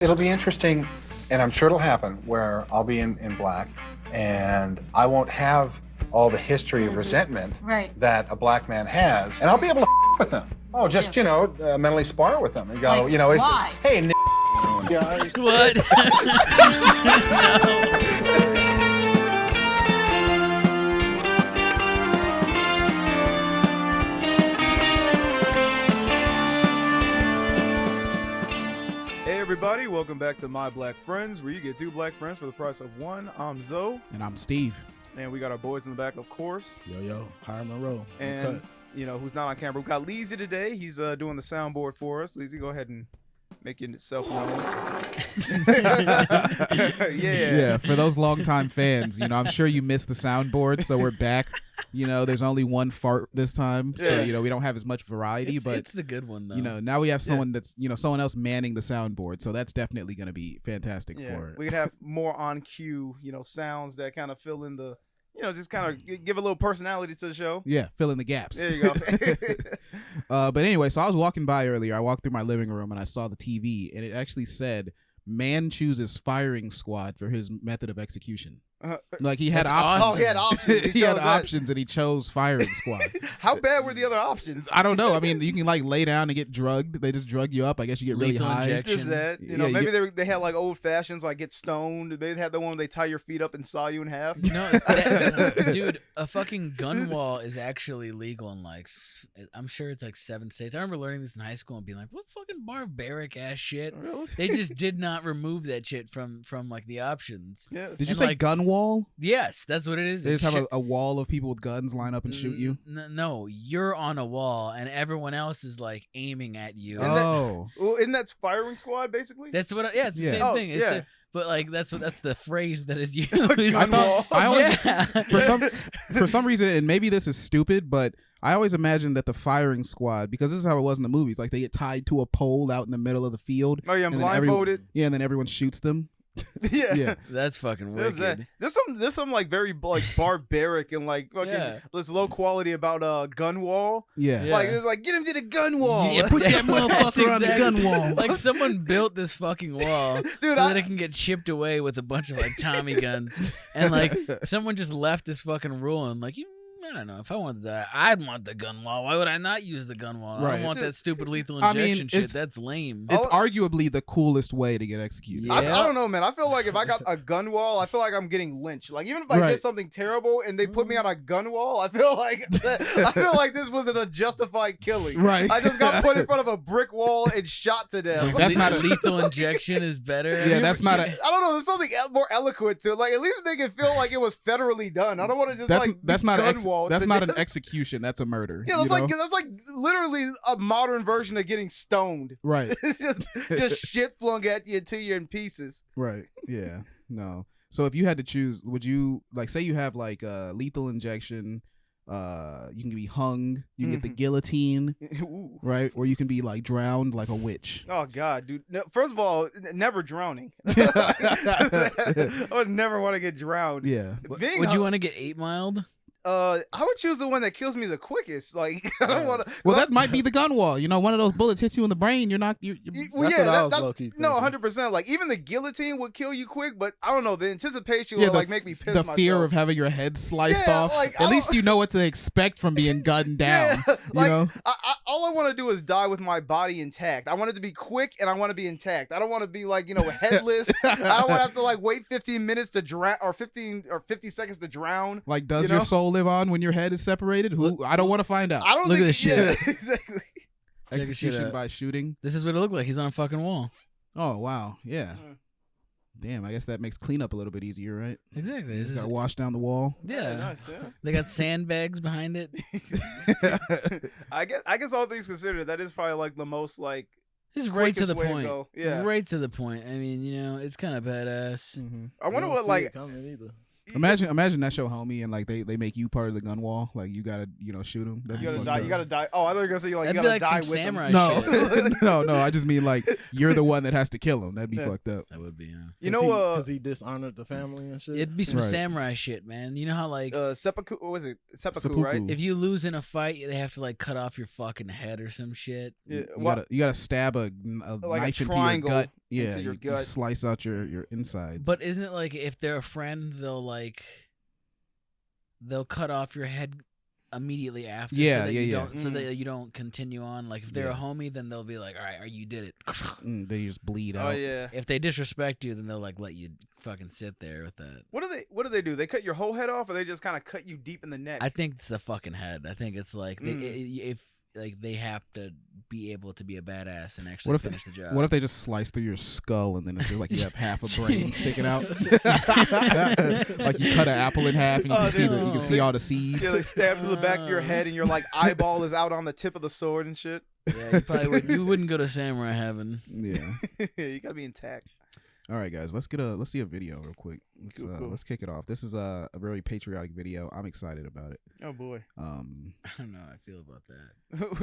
It'll be interesting, and I'm sure it'll happen, where I'll be in black, and I won't have all the history of resentment that a black man has, and I'll be able to with him. Oh, just, mentally spar with him and go, why? Hey, What? Hey everybody, welcome back to My Black Friends, where you get two black friends for the price of one. I'm Zoe. And I'm Steve. And we got our boys in the back, of course. Yo, Hire Monroe. And, who's not on camera. We got Leezy today. He's doing the soundboard for us. Leezy, go ahead and make yourself known. Yeah, for those longtime fans, I'm sure you missed the soundboard, so we're back. There's only one fart this time, so we don't have as much variety. But it's the good one though. Now we have someone that's someone else manning the soundboard, so that's definitely going to be fantastic for it. We could have more on cue, sounds that kind of fill in the, just kind of give a little personality to the show. Yeah, fill in the gaps. There you go. But anyway, so I was walking by earlier. I walked through my living room and I saw the TV, and it actually said, "Man chooses firing squad for his method of execution." Like he had options. Awesome. Oh, he had options. He had options, and he chose firing squad. How bad were the other options? I don't know. I mean, you can lay down and get drugged. They just drug you up. I guess you get really Lethal high. injection. Is that, maybe they had like old fashions, like get stoned. Maybe they had the one where they tie your feet up and saw you in half. Dude, a fucking gun wall is actually legal in I'm sure it's like 7 states. I remember learning this in high school and being like, what fucking barbaric ass shit. Really? They just did not remove that shit from like the options. Yeah. Did you say gun wall? Yes, that's what it is. They just have a wall of people with guns line up and shoot you? No, you're on a wall and everyone else is like aiming at you. Isn't that firing squad basically? That's what. It's the same thing. It's but that's the phrase that is used. For some reason, and maybe this is stupid, but I always imagined that the firing squad, because this is how it was in the movies, like they get tied to a pole out in the middle of the field. Oh yeah, I'm blindfolded. And then everyone shoots them. Yeah, that's fucking wicked. There's some like very like barbaric and like fucking this low quality about gun wall. Yeah, it's like get him to the gun wall. Yeah, put that motherfucker on the gun wall. Like someone built this fucking wall so that it can get chipped away with a bunch of like Tommy guns, and like someone just left this fucking rule and like I don't know. If I wanted that, I'd want the gun wall. Why would I not use the gun wall? I don't want that stupid lethal injection shit. That's lame. It's arguably the coolest way to get executed. Yeah. I don't know, man. I feel like if I got a gun wall, I feel like I'm getting lynched. Like even if I did something terrible and they put me on a gun wall, I feel like this wasn't a justified killing. Right. I just got put in front of a brick wall and shot to death. So that's not a lethal injection is better. Yeah, that's not a. I don't know. There's something more eloquent to it. Like at least make it feel like it was federally done. I don't want to just that's not gun wall. That's not an execution. That's a murder. Yeah, that's like literally a modern version of getting stoned. Right. It's just shit flung at you until you're in pieces. Right. Yeah. No. So if you had to choose, would you say you have like lethal injection? You can be hung. You can get the guillotine. Ooh. Right, or you can be like drowned like a witch. Oh God, dude! No, first of all, never drowning. I would never want to get drowned. Yeah. Would you want to get 8 miled? I would choose the one that kills me the quickest. Like I don't want to. Well, that might be the gun wall. One of those bullets hits you in the brain. You're not. That's what I was low-key thinking. No, 100%. Like even the guillotine would kill you quick, but I don't know. The anticipation would make me piss myself. The fear of having your head sliced off. At least you know what to expect from being gunned down. All I want to do is die with my body intact. I want it to be quick and I want to be intact. I don't want to be headless. I don't want to have to wait 15 minutes to drown or 50 seconds to drown. Like, does your soul live on when your head is separated? I don't want to find out. I don't Look think at this shit. Yeah, exactly. Execution by shooting. This is what it looked like. He's on a fucking wall. Oh wow, yeah. Damn, I guess that makes cleanup a little bit easier, right? Exactly. You just gotta wash down the wall. Yeah. Nice, yeah. They got sandbags behind it. I guess all things considered, that is probably the most Just right to the point. Yeah. Right to the point. I mean, it's kind of badass. Mm-hmm. I wonder what Imagine that show, homie, and they make you part of the gun wall. Like you gotta shoot him. You gotta die. Oh, I thought you were gonna say you That'd gotta be die some with samurai him. shit. No, I just mean you're the one that has to kill him. That'd be fucked up. That would be. Because he dishonored the family and shit. It'd be some samurai shit, man. You know how seppuku? What was it? Seppuku, right? If you lose in a fight, they have to cut off your fucking head or some shit. Yeah, you gotta stab a knife into your gut. into your gut. You slice out your insides. But isn't it like if they're a friend, they'll cut off your head immediately after? So that you don't continue on. Like if they're a homie, then they'll be like, all right, you did it. They just bleed out. Oh yeah. If they disrespect you, then they'll like let you fucking sit there with that. What do they do? They cut your whole head off, or they just kind of cut you deep in the neck? I think it's the fucking head. I think it's like if they have to be able to be a badass and actually finish the job. What if they just slice through your skull and then it's just like you have half a brain sticking out? Like you cut an apple in half and you can see all the seeds. Yeah, they stab through the back of your head and your like eyeball is out on the tip of the sword and shit. Yeah, you wouldn't go to samurai heaven. Yeah. You gotta be intact. All right, guys, let's see a video real quick. Let's kick it off. This is a very patriotic video. I'm excited about it. Oh boy. I don't know how I feel about that.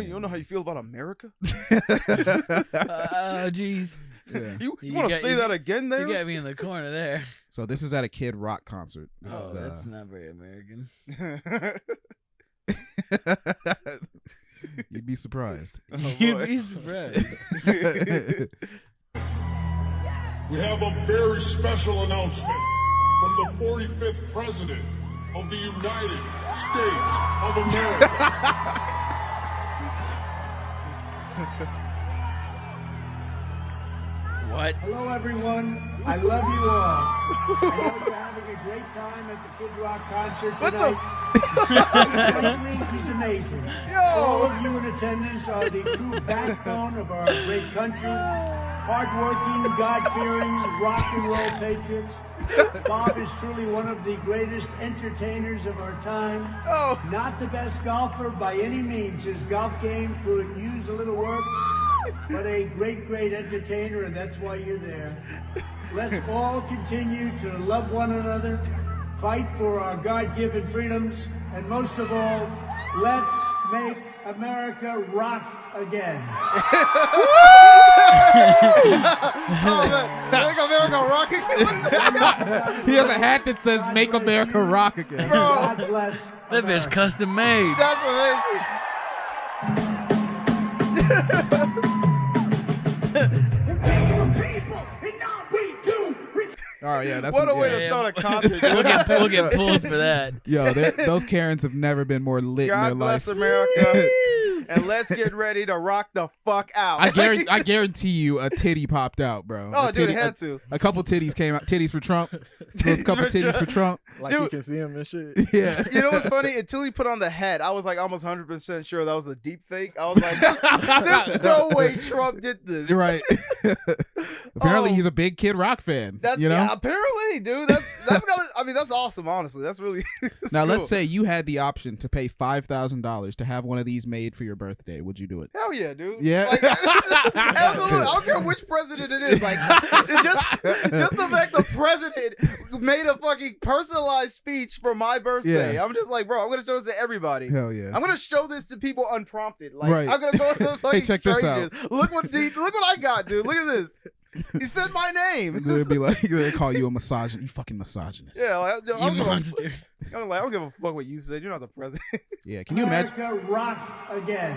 You don't know how you feel about America? Jeez. Yeah. You want to say that again there? You got me in the corner there. So this is at a Kid Rock concert. That's not very American. You'd be surprised. You'd be surprised. We have a very special announcement from the 45th President of the United States of America. What? Hello, everyone. I love you all. I know you're having a great time at the Kid Rock concert tonight. He's amazing. All of you in attendance are the true backbone of our great country. Hardworking, God-fearing, rock and roll patriots. Bob is truly one of the greatest entertainers of our time. Not the best golfer by any means. His golf game could use a little work, but a great, great entertainer, and that's why you're there. Let's all continue to love one another, fight for our God-given freedoms, and most of all, let's make America rock again. Make America rock again. He has a hat that says "Make America Rock Again." God bless. That bitch custom made. That's All right, yeah, that's what a way to start a concert. We'll get pulled for that. Yo, those Karens have never been more lit in their God bless life. America. And let's get ready to rock the fuck out. I guarantee you a titty popped out, bro. Oh, dude, it had to. A couple titties came out. Titties for Trump. A couple titties for Trump. Like Dude, you can see him and shit. Yeah. You know what's funny? Until he put on the hat, I was like almost 100% sure that was a deep fake. I was like, there's no way Trump did this. You're right. Apparently, he's a big Kid Rock fan. You know? Yeah, apparently, dude. That's that's awesome, honestly. That's really Now, cool. let's say you had the option to pay $5,000 to have one of these made for your birthday. Would you do it? Hell yeah, dude. Yeah. Like, absolutely. I don't care which president it is. Like, it's just the fact the president made a fucking personalized speech for my birthday. Yeah. I'm just like, bro, I'm gonna show this to everybody. Hell yeah. I'm gonna show this to people unprompted. Like, Right. I'm gonna go to the fucking check this strangers. out. Look what I got, dude. Look at this. He said my name. They'd be like, they call you a misogynist. You fucking misogynist. Yeah, like, You monster. I'm like, I don't give a fuck what you said. You're not the president. Yeah. Can you imagine? America rock again.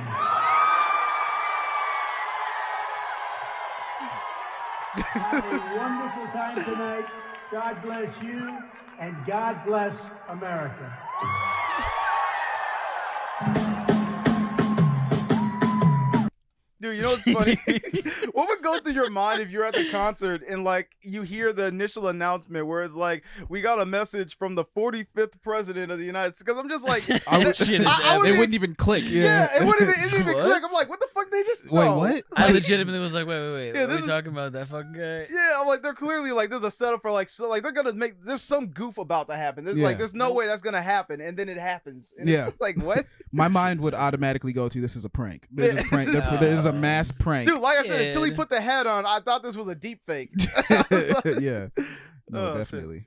Have a wonderful time tonight. God bless you, and God bless America. Dude, you know what's funny? What would go through your mind if you're at the concert and like you hear the initial announcement where it's like, we got a message from the 45th president of the United States? Because I'm just like, Shit is epic. It wouldn't even click. yeah, it wouldn't even What? click. I'm like, what the fuck they just Wait, no. what? I legitimately was like, wait. Yeah, What are this we talking about? That fucking guy? Yeah, I'm like, they're clearly like, there's a setup for like, so like they're gonna make, there's some goof about to happen. There's Yeah. like, there's no way that's gonna happen, and then it happens. And Yeah. it's like, what? My mind would automatically go to this is a prank. This is a prank. This is a mass prank. Dude, like I said, until he Kid. put the hat on, I thought this was a deep fake. Yeah. No, Oh, definitely.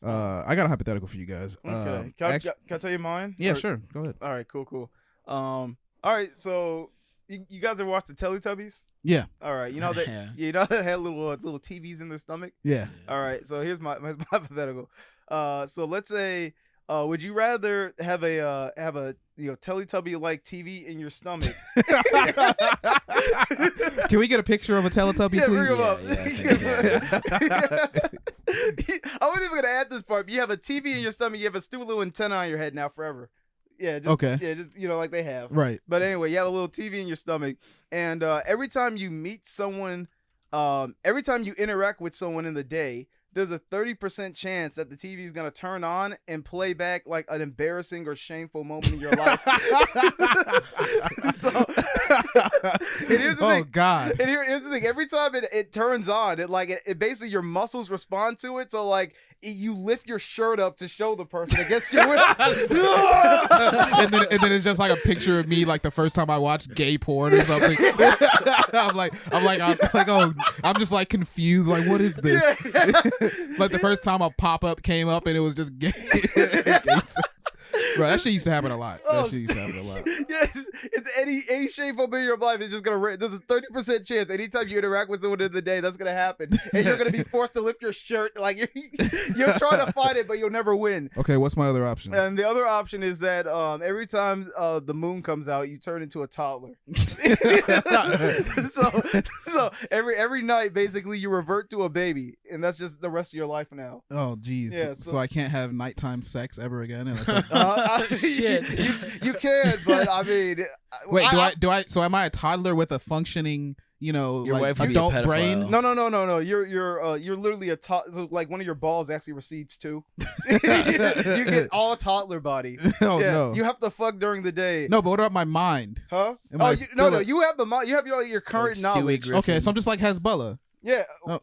I got a hypothetical for you guys. Okay. Can I tell you mine? Yeah, Or- sure. Go ahead. All right, cool. All right, so you guys ever watched the Teletubbies? Yeah. All right, you know that Yeah. you know they had little TVs in their stomach. Yeah. All right, so here's my hypothetical. So let's say, would you rather have a Teletubby-like TV in your stomach. Can we get a picture of a Teletubby, yeah, please? Bring him up. Yeah. I wasn't even gonna add this part. But you have a TV in your stomach. You have a stupid little antenna on your head now forever. Yeah. Okay. Yeah, just like they have. Right. But anyway, you have a little TV in your stomach, and every time you meet someone, every time you interact with someone in the day, there's a 30% chance that the TV is going to turn on and play back like an embarrassing or shameful moment in your life. So, and here's the thing. God. And here's the thing. Every time it turns on, it basically your muscles respond to it. So like you lift your shirt up to show the person against your will. and then it's just like a picture of me like the first time I watched gay porn or something. I'm like, oh, I'm just like confused. Like, what is this? Yeah. Like the first time a pop-up came up and it was just gay. Bro, that shit used to happen a lot. Oh, That shit used to happen a lot. Yes, it's any shameful bit of your life. It's just gonna. There's a 30% chance anytime you interact with someone in the day, that's gonna happen, and you're gonna be forced to lift your shirt. Like you're trying to fight it, but you'll never win. Okay, what's my other option? And the other option is that every time the moon comes out, you turn into a toddler. so every night, basically, you revert to a baby, and that's just the rest of your life now. Oh, geez. Yeah, so I can't have nighttime sex ever again? And it's like, Shit. You can, but I mean, wait, do I? So am I a toddler with a funcking, Your like wife would be a adult pedophile. brain? No. You're literally a like one of your balls actually recedes too. You get all toddler body. Oh Yeah, no. you have to fuck during the day. No, but what about my mind? Huh? Am I No. still You have you have your current Like Stewie knowledge. Griffin. Okay, so I'm just like Hezbollah. Yeah. Oh.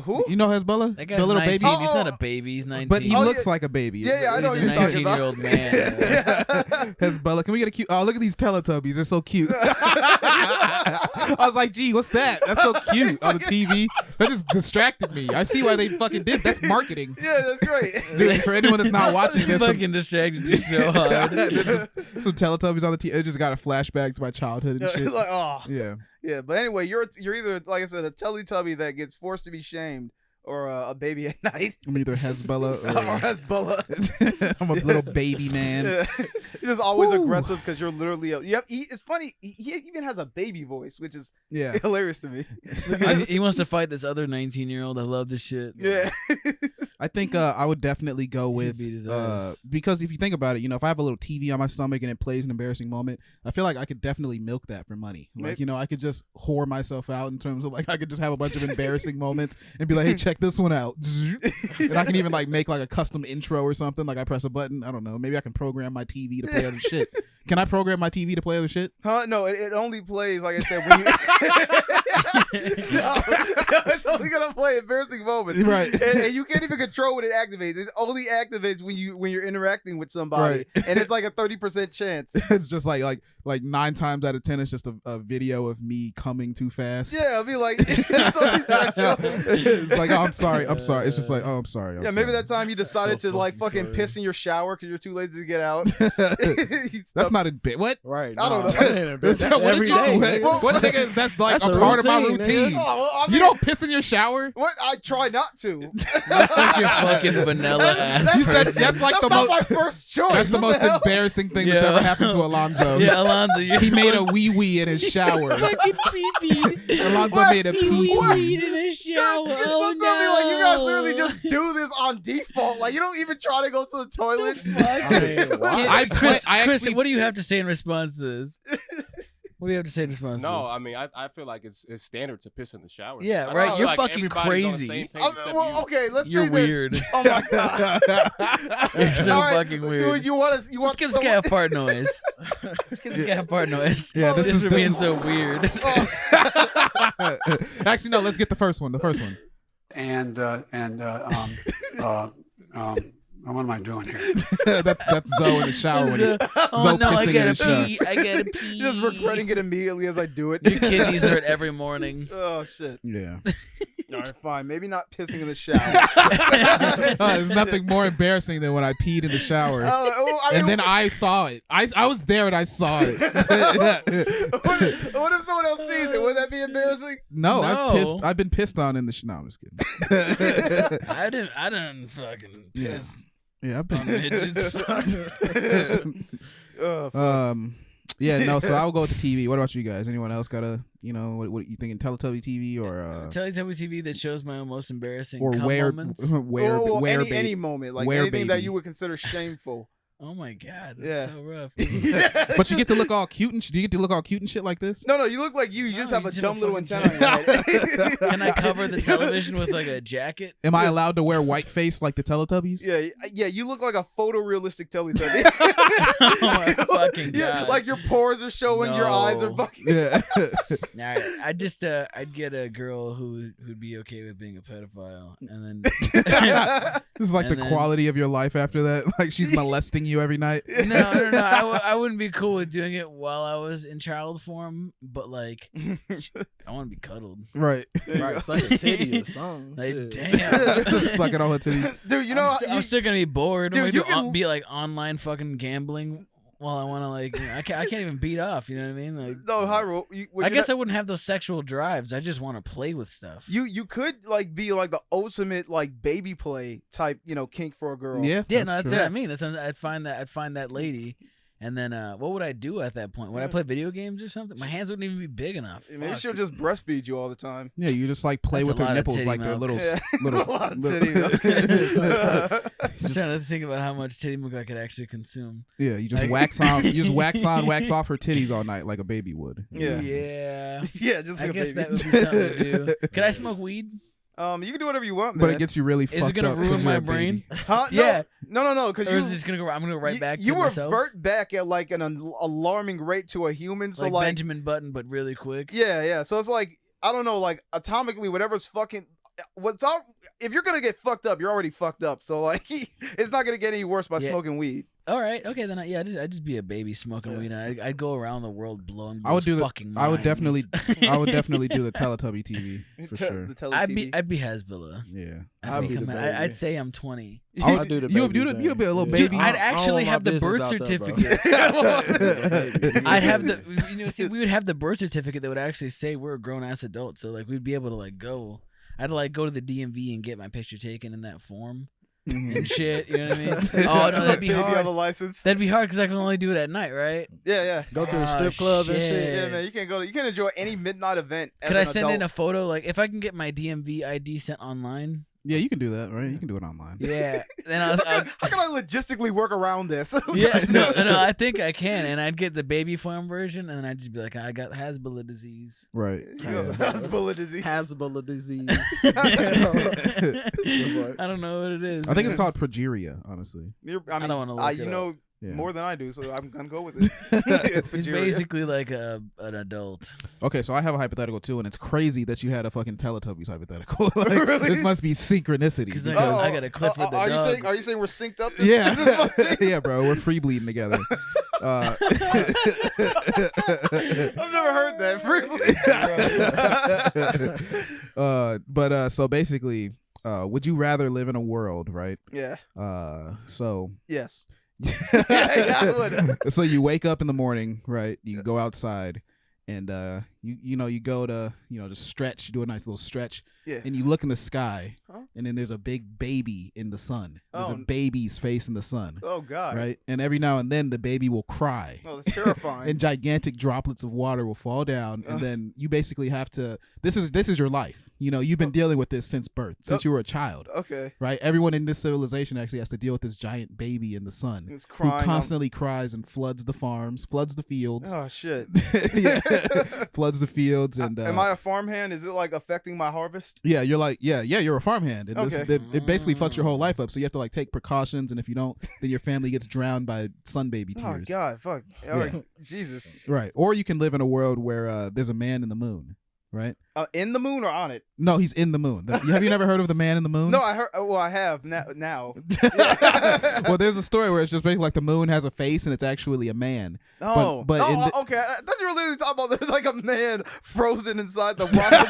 Who? You know Hezbollah? That guy's The little 19. baby. He's not a baby. He's 19. But he Oh, looks yeah. like a baby. Yeah, I know He's what a you're talking about. 19-year-old man. Hezbollah. Can we get a cute? Oh, look at these Teletubbies. They're so cute. I was like, gee, what's that? That's so cute on the TV. That just distracted me. I see why they fucking did. That's marketing. Yeah, that's great. Dude, for anyone that's not watching, He there's some, fucking distracted you so hard. there's some Teletubbies on the TV. It just got a flashback to my childhood and shit. It's like, oh. Yeah. Yeah, but anyway, you're either, like I said, a Teletubby that gets forced to be shamed, or a baby at night. I'm either Hezbollah or Hezbollah. I'm a little baby man. Yeah. You're just always Woo. aggressive because you're literally it's funny. He even has a baby voice, which is Yeah. hilarious to me. He wants to fight this other 19-year-old. I love this shit. Yeah. I think I would definitely go He should with beat his ass. because if you think about it, if I have a little TV on my stomach and it plays an embarrassing moment, I feel like I could definitely milk that for money. Like, I could just whore myself out in terms of like I could just have a bunch of embarrassing moments and be like, hey, check this one out. And I can even like make like a custom intro or something. Like I press a button. I don't know. Maybe I can program my TV to play other shit. Can I program my TV to play other shit? Huh? No, it only plays, like I said, when you. No, it's only gonna play embarrassing moments, Right. And you can't even control when it activates. It only activates when you're interacting with somebody, Right. And it's like a 30% chance. It's just like 9 times out of 10, it's just a video of me coming too fast. Yeah, I'll be like, it's only sexual. It's like, oh, I'm sorry. It's just like, oh, I'm sorry. Yeah, maybe that time you decided So to like fucking fucking sorry. piss in your shower because you're too lazy to get out. That's not a bit. What? Right. I don't know. That ain't embarrassing. That's What every did you day, do? nigga. What nigga? That's like That's a a part of my routine, nigga. routine. Oh, well, I You mean, don't piss in your shower? What? I try not to. You're such a fucking vanilla ass You said person. that's like That's the not most. my first choice. That's the What most hell? embarrassing thing that's Yeah. ever happened to Alonzo. Yeah, Alonzo, you're He made a most wee wee in his shower. fucking pee-pee. Alonzo What? made a pee wee. in a shower. Don't tell me like you guys literally just do this on default. Like you don't even try to go to the toilet. I mean, why? Chris, I Chris, actually- what do you have to say in response to this? What do you have to say in response to No, this? I mean, I feel like it's standard to piss in the shower. Yeah, I right, know, you're like, fucking everybody's on the crazy. same page except Well, you. okay, let's You're say this. weird. Oh my god, You're so All right, fucking weird. Dude, you want Let's want give this guy a fart noise. Let's give this guy a fart noise. Yeah, this is for being so weird. Actually, no. Let's get the first one. The first one. What am I doing here? that's Zoe in the shower when he, Oh Zoe no, I pissing in gotta his shower. pee. I gotta pee. just regretting it immediately as I do it. Your kidneys hurt every morning. Oh shit. Yeah. All right, fine. Maybe not pissing in the shower. There's nothing more embarrassing than when I peed in the shower. And then I saw it. I was there and I saw it. what if someone else sees it? Would that be embarrassing? No, No. I've been pissed on in the no, I'm just kidding. I didn't fucking piss. Yeah, I've been midgets. Yeah, no. So I'll go with the TV. What about you guys? Anyone else got a what you thinking? Teletubby TV or Teletubby TV that shows my most embarrassing or moments? Any moment, like anything that you would consider shameful. Oh my god, that's so rough. But you get to look all cute and do you get to look all cute and shit like this? No, you look like you just have a dumb little antenna on your head. Can I cover the television with like a jacket? Am I allowed to wear white face like the Teletubbies? Yeah, you look like a photorealistic Teletubby. Oh my fucking god! Like your pores are showing, your eyes are fucking. Yeah. Nah, I'd get a girl who'd be okay with being a pedophile, and then this is like the quality of your life after that. Like she's molesting you every night. No. I wouldn't be cool with doing it while I was in child form, but like, I want to be cuddled. Right. It's like a titty or something. Like, damn. Just sucking on her titties. Dude, I'm still gonna be bored. Dude, I'm you gonna can be like online fucking gambling while I want to like. I can't even beat off. You know what I mean? Like, no, Hyrule. I guess I wouldn't have those sexual drives. I just want to play with stuff. You could like be like the ultimate like baby play type, kink for a girl. Yeah. That's what I mean. I'd find that lady. And then what would I do at that point? Would I play video games or something? My hands wouldn't even be big enough. Maybe she'll just breastfeed you all the time. Yeah, you just like play with her nipples like they're little. Titty milk. I'm trying to think about how much titty milk I could actually consume. Yeah, you just wax on, wax off her titties all night like a baby would. Yeah. Yeah. Just I like guess a baby. that would be something to do. Could I smoke weed? You can do whatever you want, man. But it gets you really fucked up. Is it gonna ruin my brain? Huh? Yeah. No. Because is this gonna go? I'm gonna go right back to you myself. revert back at like an alarming rate to a human. So like Benjamin Button, but really quick. Yeah. So it's like I don't know, like atomically, whatever's fucking. If you're gonna get fucked up, you're already fucked up. So like, it's not gonna get any worse by smoking weed. All right, okay, then I'd just be a baby smoking weed. And I'd go around the world blowing. I would do fucking I would definitely minds. I would definitely do the Teletubby TV for sure. I'd be Hezbollah. Yeah, I'd say I'm 20. I'd do the baby thing. You'd be a little baby. Dude, I'd actually have the birth certificate. I'd have the we would have the birth certificate that would actually say we're a grown ass adult. So like we'd be able to like go. I'd like go to the DMV and get my picture taken in that form. And shit, you know what I mean? Oh no, that'd be hard. On the license. That'd be hard because I can only do it at night, right? Yeah. Go to the strip club and shit. Yeah, man, you can't go. You can't enjoy any midnight event. Could I send in a photo? Like, if I can get my DMV ID sent online. Yeah, you can do that, right? You can do it online. Yeah. Then how can I logistically work around this? Yeah, no, I think I can, and I'd get the baby form version, and then I'd just be like, I got Hezbollah disease. Right. Hezbollah disease. Hezbollah disease. I don't know what it is. I think it's called progeria, honestly. I don't want to look it up. More than I do, so I'm gonna go with it. He's basically like an adult. Okay, so I have a hypothetical too, and it's crazy that you had a fucking Teletubbies hypothetical. Like, really? This must be synchronicity. Because I got a Clifford the dog. Are you saying we're synced up? Yeah, yeah, bro, we're free bleeding together. I've never heard that. Free But so basically, would you rather live in a world, right? Yeah. So yes. Yeah, I would. So you wake up in the morning, right? You go outside, and you go to just stretch. You do a nice little stretch, and you look in the sky, and then there's a big baby in the sun. There's a baby's face in the sun. Oh God! Right, and every now and then the baby will cry. Oh, that's terrifying. And gigantic droplets of water will fall down, and then you basically have to. This is your life. You've been dealing with this since birth, since you were a child. Okay. Right. Everyone in this civilization actually has to deal with this giant baby in the sun who constantly cries and floods the farms, floods the fields. Oh shit. Yeah. Floods the fields and. Am I a farmhand? Is it like affecting my harvest? Yeah, you're like you're a farmhand, and okay. it basically fucks your whole life up. So you have to like take precautions, and if you don't, then your family gets drowned by sun baby tears. Oh God, fuck. All right, Jesus. Right. Or you can live in a world where there's a man in the moon. Right? In the moon or on it? No, he's in the moon. Have you never heard of the man in the moon? No, I heard. Well, I have now. Well, there's a story where it's just basically like the moon has a face and it's actually a man. Oh, but okay. I thought you were literally talking about there's like a man frozen inside the rock of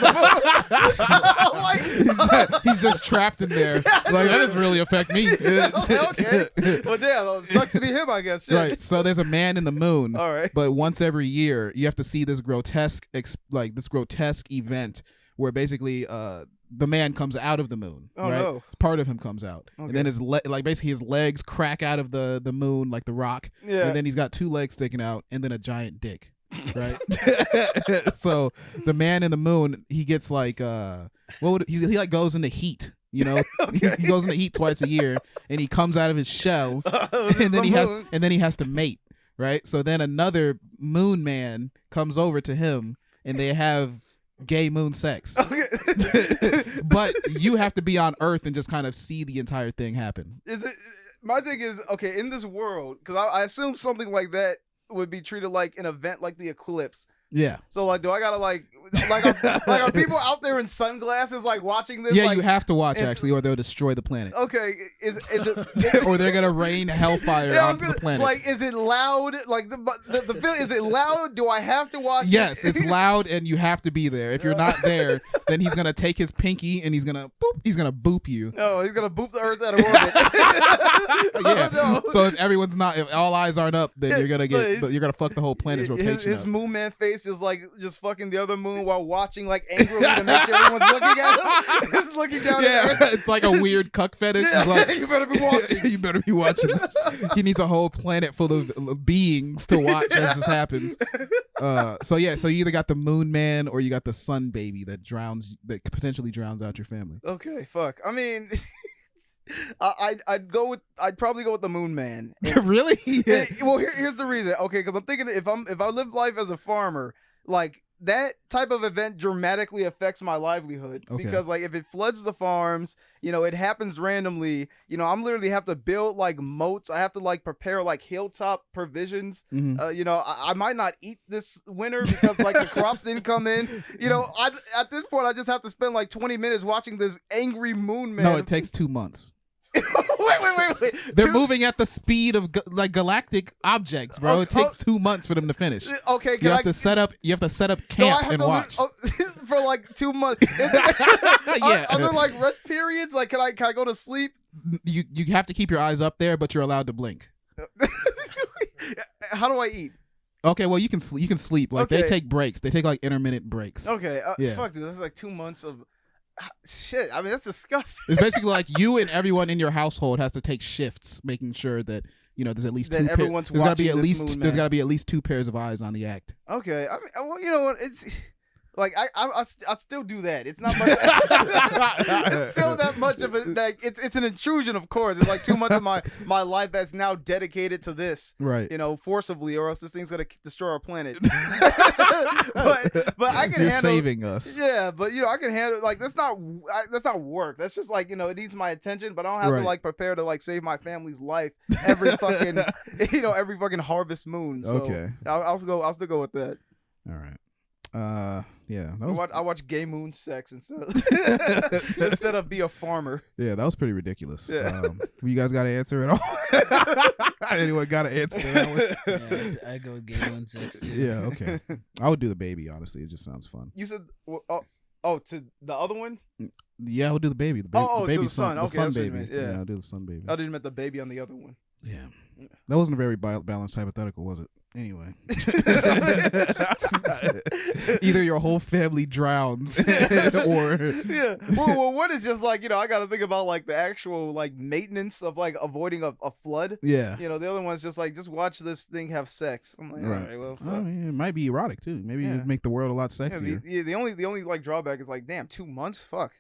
the moon. He's just trapped in there. Like, that doesn't really affect me. Okay. Well, damn. It sucks to be him, I guess. Shit. Right. So there's a man in the moon. All right. But once every year, you have to see this grotesque event where basically the man comes out of the moon. Oh, right? no. Part of him comes out, and then his basically his legs crack out of the moon like the Rock. Yeah. And then he's got 2 legs sticking out, and then a giant dick. Right. So the man in the moon, he gets like he like goes into heat. You know, he goes into heat twice a year, and he comes out of his shell, and then he has to mate. Right. So then another moon man comes over to him, and they have gay moon sex. But you have to be on Earth and just kind of see the entire thing happen. My thing is, okay, in this world, because I assume something like that would be treated like an event like the eclipse. Yeah. So like, do I gotta like are people out there in sunglasses like watching this? Yeah, like, you have to watch actually, or they'll destroy the planet. Okay, is it or they're gonna rain hellfire onto the planet. Like, is it loud? Like the film, is it loud? Do I have to watch? Yes, it's loud, and you have to be there. If you're not there, then he's gonna take his pinky and he's gonna boop you. No, he's gonna boop the Earth out of orbit. Yeah. No. So if all eyes aren't up, then you're gonna fuck the whole planet's rotation. His moon man face is like just fucking the other moon while watching like angrily to make sure everyone's looking at him. He's looking down at Earth. It's like a weird cuck fetish. Yeah, like, you better be watching. You better be watching this. He needs a whole planet full of beings to watch as this happens. So you either got the moon man or you got the sun baby that potentially drowns out your family. Okay, fuck. I mean, I'd probably go with the moon man. Really? Yeah. Well, here's the reason. Okay, because I'm thinking if I live life as a farmer, like that type of event dramatically affects my livelihood. Okay. Because like if it floods the farms, you know, it happens randomly. You know, I'm literally have to build like moats. I have to like prepare like hilltop provisions. Mm-hmm. You know, I might not eat this winter because like the crops didn't come in. You know, at this point I just have to spend like 20 minutes watching this angry moon man. No, it takes 2 months. Wait. They're moving at the speed of galactic objects, bro. It takes 2 months for them to finish. Okay, you have to set up camp and watch for like 2 months. Yeah. Are there like rest periods? Like, can I go to sleep? You have to keep your eyes up there, but you're allowed to blink. How do I eat? Okay, well you can sleep. Like they take breaks. They take like intermittent breaks. Okay, yeah. Fuck, dude, that's like 2 months of. Shit, I mean that's disgusting. It's basically like you and everyone in your household has to take shifts, making sure that there's at least there's gotta be at least 2 pairs of eyes on the act. Okay, I mean, well, you know what? It's like I still do that. It's not much. It's still that much of it. Like it's an intrusion, of course. It's like 2 months of my life that's now dedicated to this, right? You know, forcibly, or else this thing's gonna destroy our planet. but I can You're handle saving us. Yeah, but I can handle like that's not work. That's just like it needs my attention, but I don't have to like prepare to like save my family's life every fucking every fucking harvest moon. So okay, I'll still go with that. All right. Yeah. I watch gay moon sex instead of be a farmer. Yeah, that was pretty ridiculous. Yeah. You guys got to answer it all? Anyone got to answer that one? Yeah, I go with gay moon sex too. Yeah, okay. I would do the baby, honestly. It just sounds fun. You said, to the other one? Yeah, I would do the baby. The baby to the son. The okay, sun that's baby. What you meant. Yeah, I'll do the sun baby. I didn't meant the baby on the other one. Yeah. That wasn't a very balanced hypothetical, was it? Anyway. Either your whole family drowns or yeah. Well, one is just like, I got to think about like the actual like maintenance of like avoiding a flood. Yeah. The other one's just like, just watch this thing have sex. I'm like, right. All right, well, fuck. I mean, it might be erotic too. Maybe it'd make the world a lot sexier. Yeah, the only like drawback is like, damn, 2 months? Fuck.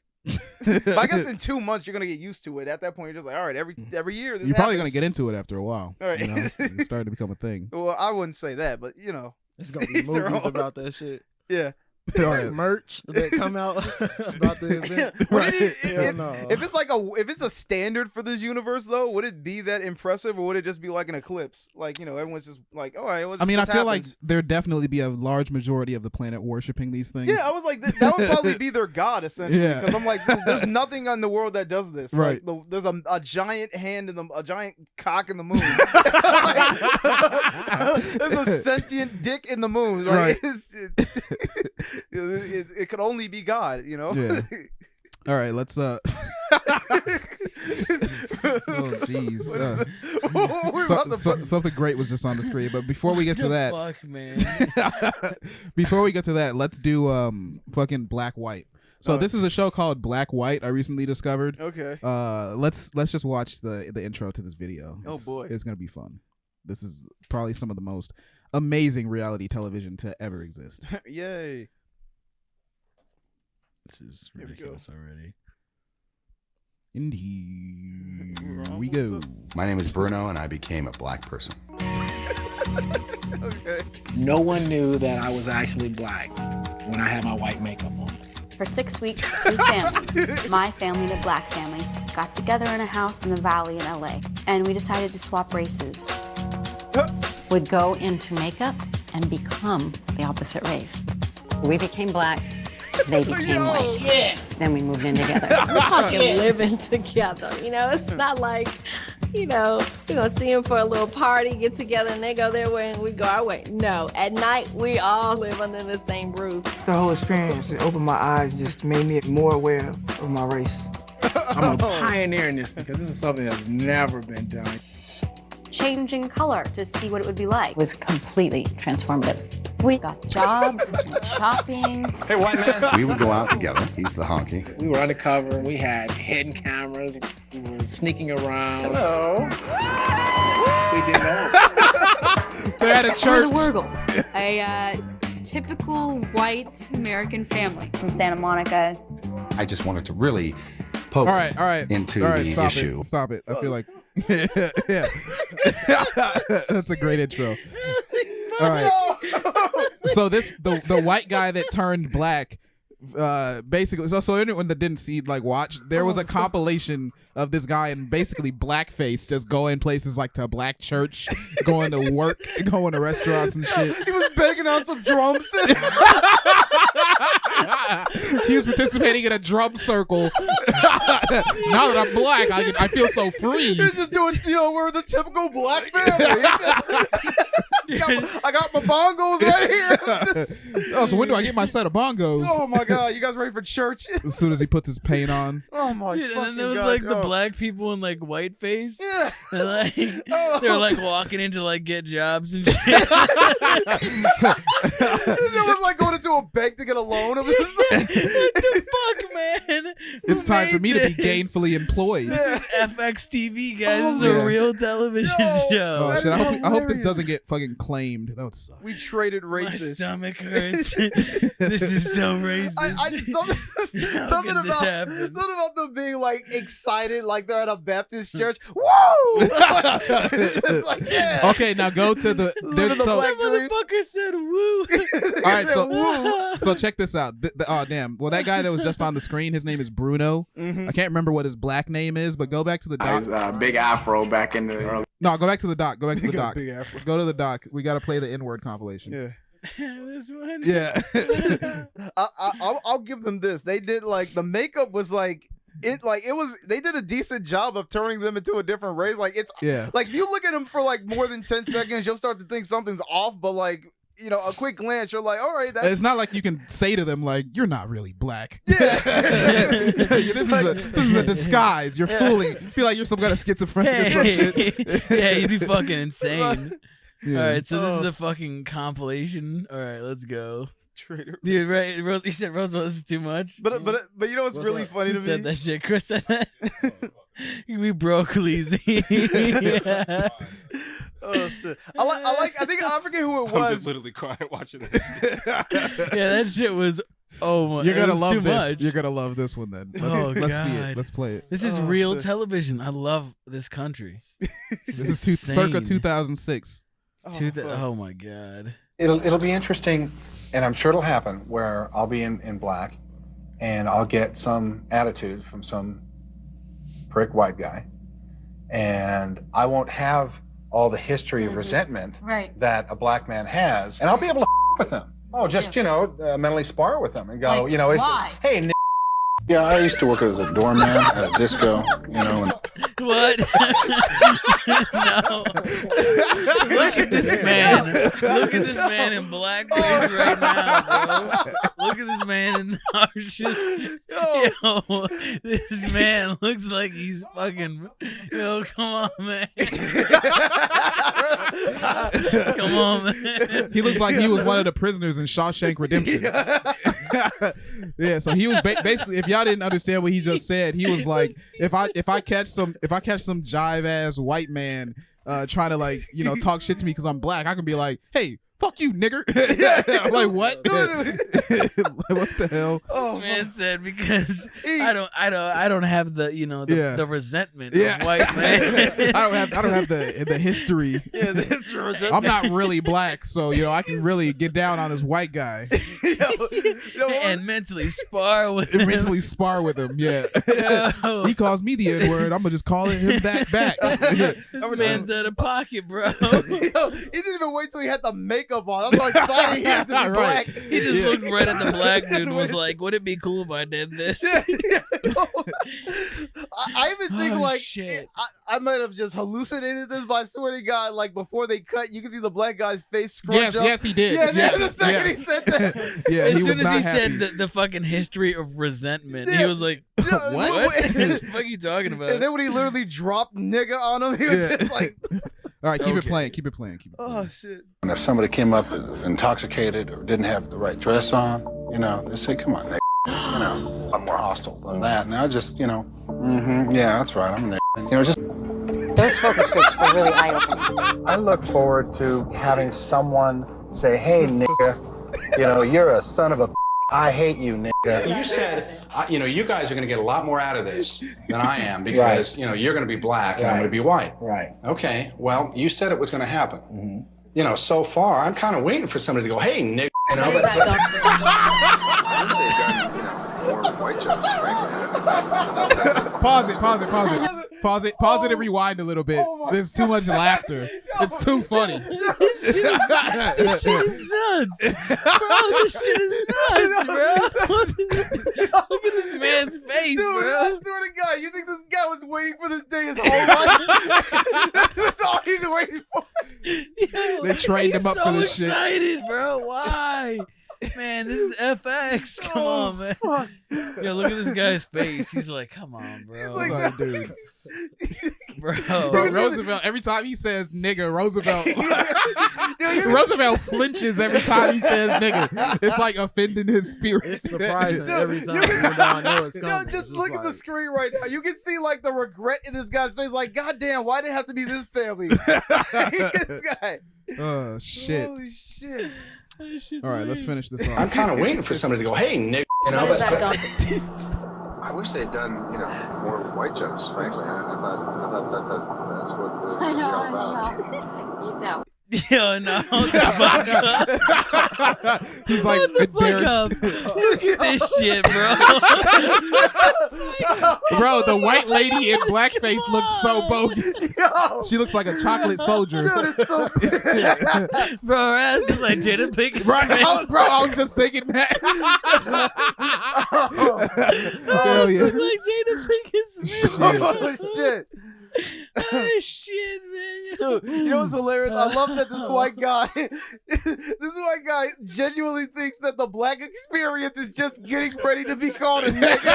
But I guess in 2 months you're gonna get used to it. At that point, you're just like, all right, every year this you're probably happens. gonna get into it after a while. All right, it's starting to become a thing. Well, I wouldn't say that, but it's gonna be movies about that shit. Yeah. Merch that come out about the event. Right. If it's a standard for this universe though, would it be that impressive, or would it just be like an eclipse? Like, everyone's just like, all right. I mean, I feel like there'd definitely be a large majority of the planet worshiping these things. Yeah, I was like, that would probably be their god essentially. Because I'm like, there's nothing in the world that does this. Right. Like, there's a giant hand in a giant cock in the moon. There's a sentient dick in the moon. Like, right. It could only be God, Yeah. All right, let's oh jeez. Something great was just on the screen, but before we get to that, fuck, man. before we get to that, let's do fucking black white. So this is a show called Black White. I recently discovered. Okay. Let's just watch the intro to this video. Oh boy, it's gonna be fun. This is probably some of the most amazing reality television to ever exist. Yay! This is ridiculous already. Indeed. Here we go. My name is Bruno, and I became a black person. Okay. No one knew that I was actually black when I had my white makeup on. For 6 weeks, 2 families, my family and a black family, got together in a house in the valley in LA, and we decided to swap races. Would go into makeup and become the opposite race. We became black, they became white. Yeah. Then we moved in together. We're talking living together, you know? It's not like, you know, we're going to see them for a little party, get together, and they go their way and we go our way. No, at night, we all live under the same roof. The whole experience, it opened my eyes, just made me more aware of my race. I'm a pioneer in this because this is something that's never been done. Changing color to see what it would be like. It was completely transformative. We got jobs, went shopping. Hey, white man. We would go out together. He's the honky. We were undercover. We had hidden cameras. We were sneaking around. Hello. We did that. They had a church. We're the Wurgles, a typical white American family from Santa Monica. I just wanted to really poke All right. into All right, the stop issue. It. Stop it. I feel like yeah. That's a great intro. All right. So the white guy that turned black, basically. So anyone that didn't see watch, there was a compilation of this guy in basically blackface, just going places like to a black church, going to work, going to restaurants and shit. He was banging on some drums. He was participating in a drum circle. Now that I'm black, I feel so free. You're just doing, we're the typical black family. I got my bongos right here. Oh, so when do I get my set of bongos? Oh my god, you guys ready for church? As soon as he puts his paint on. Oh my Dude, fucking and then there god. was the black people in white face. Yeah. And, they were walking in to get jobs and shit. It was going into a bank to get a loan. It was What the fuck, man? It's time for me to be gainfully employed. This is FX TV, guys. Oh, this is yeah. a real television show. Oh shit! I hope this hilarious. doesn't get fucking claimed. That would suck. We traded My races. stomach hurts. This is so racist. Something How could this happen? about them being excited, like they're at a Baptist church. Woo! It's just yeah. Okay, now go to the. Living the So, black dream. Motherfucker said woo. all right, so check this out. Oh damn! Well, that guy that was just on the screen, his name is Bruno. Mhm. I can't remember what his black name is, but go back to the doc. His big afro back in the early. No, go back to the doc. Go back to the doc. Big afro. Go to the doc. We got to play the N-word compilation. Yeah. This one. Yeah. I'll give them this. They did the makeup was it was they did a decent job of turning them into a different race. Yeah. If you look at them for more than 10 seconds, you'll start to think something's off. But a quick glance, you're like, all right, that's It's not like you can say to them you're not really black. yeah. This is a disguise. You're fooling. Feel like you're some kind of schizophrenic or some shit. Yeah, you'd be fucking insane. Yeah. All right, so this is a fucking compilation. All right, let's go. Traitor. Dude, right? You said Roosevelt is too much. But you know what's really funny to Who said me? that shit? Chris said that. We broke Lizzie. Yeah. Oh shit! I think I forget who it was. I'm just literally crying watching this. Yeah, that shit was. Oh my! You're it gonna was love too this. much. You're gonna love this one then. Let's see it. Let's play it. This is Oh, real shit. television. I love this country. This is circa 2006. Oh my god! It'll be interesting, and I'm sure it'll happen where I'll be in black, and I'll get some attitude from some prick white guy, and I won't have all the history of resentment that a black man has, and I'll be able to with him. Oh, just mentally spar with him and go, hey, yeah, I used to work as a doorman at a disco, and What? No. Look at this man. Look at this man in blackface right now, bro. Look at this man in the harshest. Yo, this man looks like he's fucking. Yo, come on, man. Come on, man. He looks like he was one of the prisoners in Shawshank Redemption. Yeah, so he was basically, if y'all didn't understand what he just said, he was like, if I catch some jive ass white man trying to like, you know, talk shit to me because I'm black, I can be like, hey, fuck you, nigger. I'm like, what? What the hell? This man said because I don't have the, you know, the resentment of white man. I don't have the history. Yeah, the history of resentment. I'm not really black, so you know I can really get down on this white guy and mentally spar with him. Yeah. He calls me the N-word. I'm gonna just call him that back. This man's out of pocket, bro. Yo, he didn't even wait till he had the makeup on. That's how excited he has to be black. He just looked right at the black dude and was like, would it be cool if I did this? I even think shit. I might have just hallucinated this, but I swear to God, like before they cut, you can see the black guy's face scrunch up. Yes, he did. Yeah, the second he said that. Yeah, as soon as he said the fucking history of resentment, he was like, what? What the fuck are you talking about? And then when he literally dropped nigga on him, he was just like... All right, keep it playing. Oh, shit. And if somebody came up intoxicated or didn't have the right dress on, you know, they say, come on, nigga. You know, I'm more hostile than that. And I just, you know, yeah, that's right, I'm a nigga. You know, just... Those focus groups were really eye-opening. I look forward to having someone say, hey, nigga, you know, you're a son of a... I hate you, nigga. You said, you know, you guys are going to get a lot more out of this than I am because, you know, you're going to be black and I'm going to be white. Right. Okay, well, you said it was going to happen. You know, so far, I'm kind of waiting for somebody to go, hey, nigga. You know, but I would say done, you know, more white jokes, frankly. Pause it and rewind a little bit. There's too much laughter. It's too funny. This shit is nuts. Bro, this shit is nuts, bro. Look at this man's face, Dude, bro. I swear to God, you think this guy was waiting for this day his whole life? That's all he's waiting for. Yo, they trained him up for this shit. Excited, bro. Why? Man, this is FX. Come on, man. Fuck. Yo, look at this guy's face. He's like, come on, bro. He's like, dude. Bro, Roosevelt, every time he says nigga, Roosevelt flinches every time he says nigga. It's like offending his spirit. It's surprising every time. I know it's coming. Just look at the screen right now. You can see like the regret in this guy's face. Like, God damn, why did it have to be this family? This guy. Oh shit. Holy shit. All right, let's finish this off. I'm kind of waiting for somebody to go, hey, nigga. You know, I wish they'd done, you know, more white jokes, frankly. I thought that's what we're all about. Eat that. Yo, no. Hold the fuck up. He's like embarrassed. Look at this shit, bro. Bro, the white lady in blackface looks so bogus. Yo. She looks like a chocolate soldier. Dude, it's so Bro, her ass is like Jada Pinkett Smith. Right, I was just thinking that. Oh, yeah. Like Jada Pinkett Smith. Oh, shit. Oh, shit, man. Dude, you know what's hilarious? I love that this white guy genuinely thinks that the black experience is just getting ready to be called a nigga.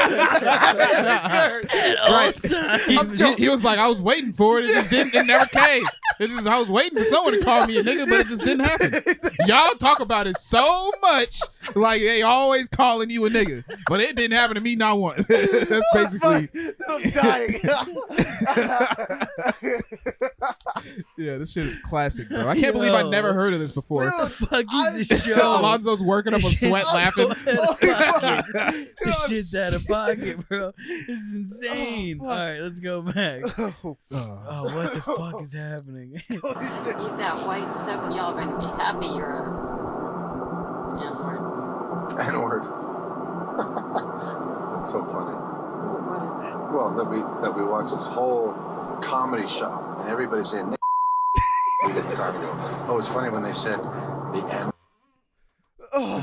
Right. He was like, I was waiting for it. It just didn't. It never came. I was waiting for someone to call me a nigga, but it just didn't happen. Y'all talk about it so much, like they always calling you a nigga, but it didn't happen to me not once. That's basically. I'm dying. Yeah, this shit is classic, bro. I can't believe I never heard of this before. What the fuck is this show? Alonzo's working up a sweat laughing. This shit's out of pocket, bro. This is insane. All right, let's go back. Oh, what the fuck is happening? Eat that white stuff and y'all are going to be happy you're a N-word. N-word. That's so funny. Well, that we watched this whole comedy show and everybody's saying we did the comedy. Oh, it's funny when they said the N. Oh,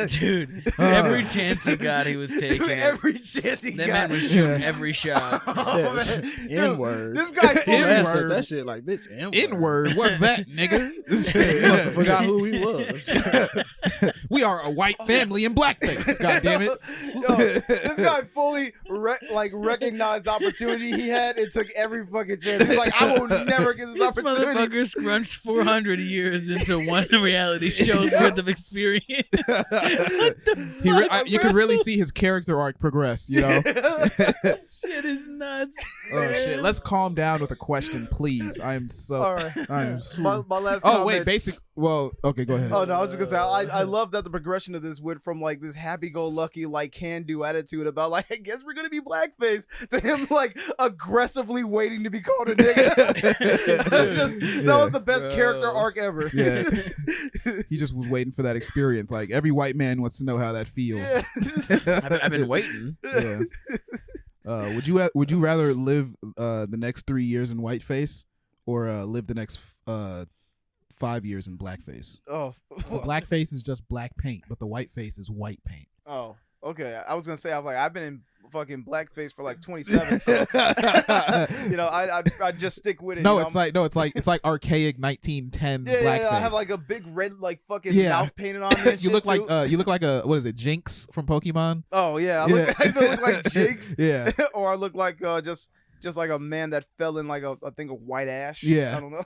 Dude, every chance he got, he was taking it. Every chance he That got. man was shooting every shot. N-word. This guy N-word. That shit like, bitch, N-word. What's that, nigga? He must have forgot who he was. We are a white family in blackface. God damn it. Yo, this guy fully recognized the opportunity he had and took every fucking chance. He's like, I will never get this opportunity. Motherfucker scrunched 400 years into one reality show's worth of experience. You could really see his character arc progress, you know? Shit is nuts. Oh shit! Let's calm down with a question, please. I am so. All right. I am so. My last. Oh comment. wait, basic. Well, okay, go ahead. Oh no, I was just gonna say I love that the progression of this went from like this happy-go-lucky like can-do attitude about like I guess we're gonna be blackface to him like aggressively waiting to be called a nigga. That was the best character arc ever. Yeah. He just was waiting for that experience. Like every white man wants to know how that feels. I've been waiting. Yeah. Would you rather live the next 3 years in whiteface or live the next 5 years in blackface? Oh, the blackface is just black paint, but the white face is white paint. Oh, okay. I was gonna say I've been in fucking blackface for like 27, so you know I just stick with it. No, you know? it's like archaic 1910s blackface. Yeah, I have like a big red like fucking mouth painted on me. And you look shit, like you look like a what is it, Jinx from Pokemon? Oh yeah, I look like Jinx. Yeah, or I look like just like a man that fell in like a thing of white ash. Yeah, I don't know.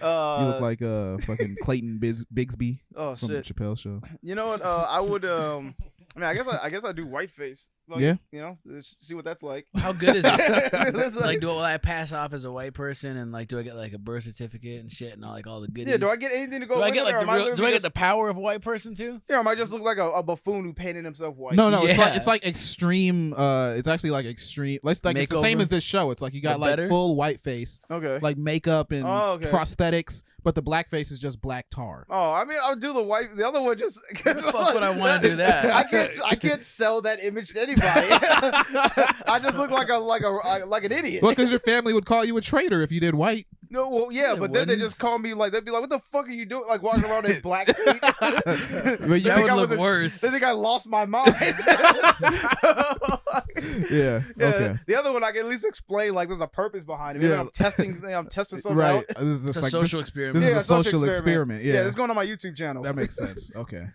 You look like fucking Clayton Bigsby from the Chappelle Show. You know what? I would. I mean, I guess I do whiteface. Like, yeah. You know, see what that's like. How good is it? Like, will I pass off as a white person, and like, do I get like a birth certificate and shit, and all the goodies? Yeah. Do I get anything to go? Do I with get it, like do I get the power of a white person too? Yeah, or am I just look like a buffoon who painted himself white? No, it's like extreme. It's actually like extreme. It's the same as this show. It's like you got like full white face, okay, like makeup and prosthetics, but the black face is just black tar. Oh, I mean, I'll do the white. The other one just. Fuck would I want to do that? I can't sell that image to anybody. I just look like an idiot. Well, because your family would call you a traitor if you did white. No, well, yeah, but then they just call me like they'd be like, "What the fuck are you doing?" Like walking around in black feet. That would look worse. They think I lost my mind. Yeah. Okay. The other one I can at least explain like there's a purpose behind it. Maybe I'm testing something right. out. This is a social experiment. This is a social experiment. Yeah. It's going on my YouTube channel. That makes sense. Okay.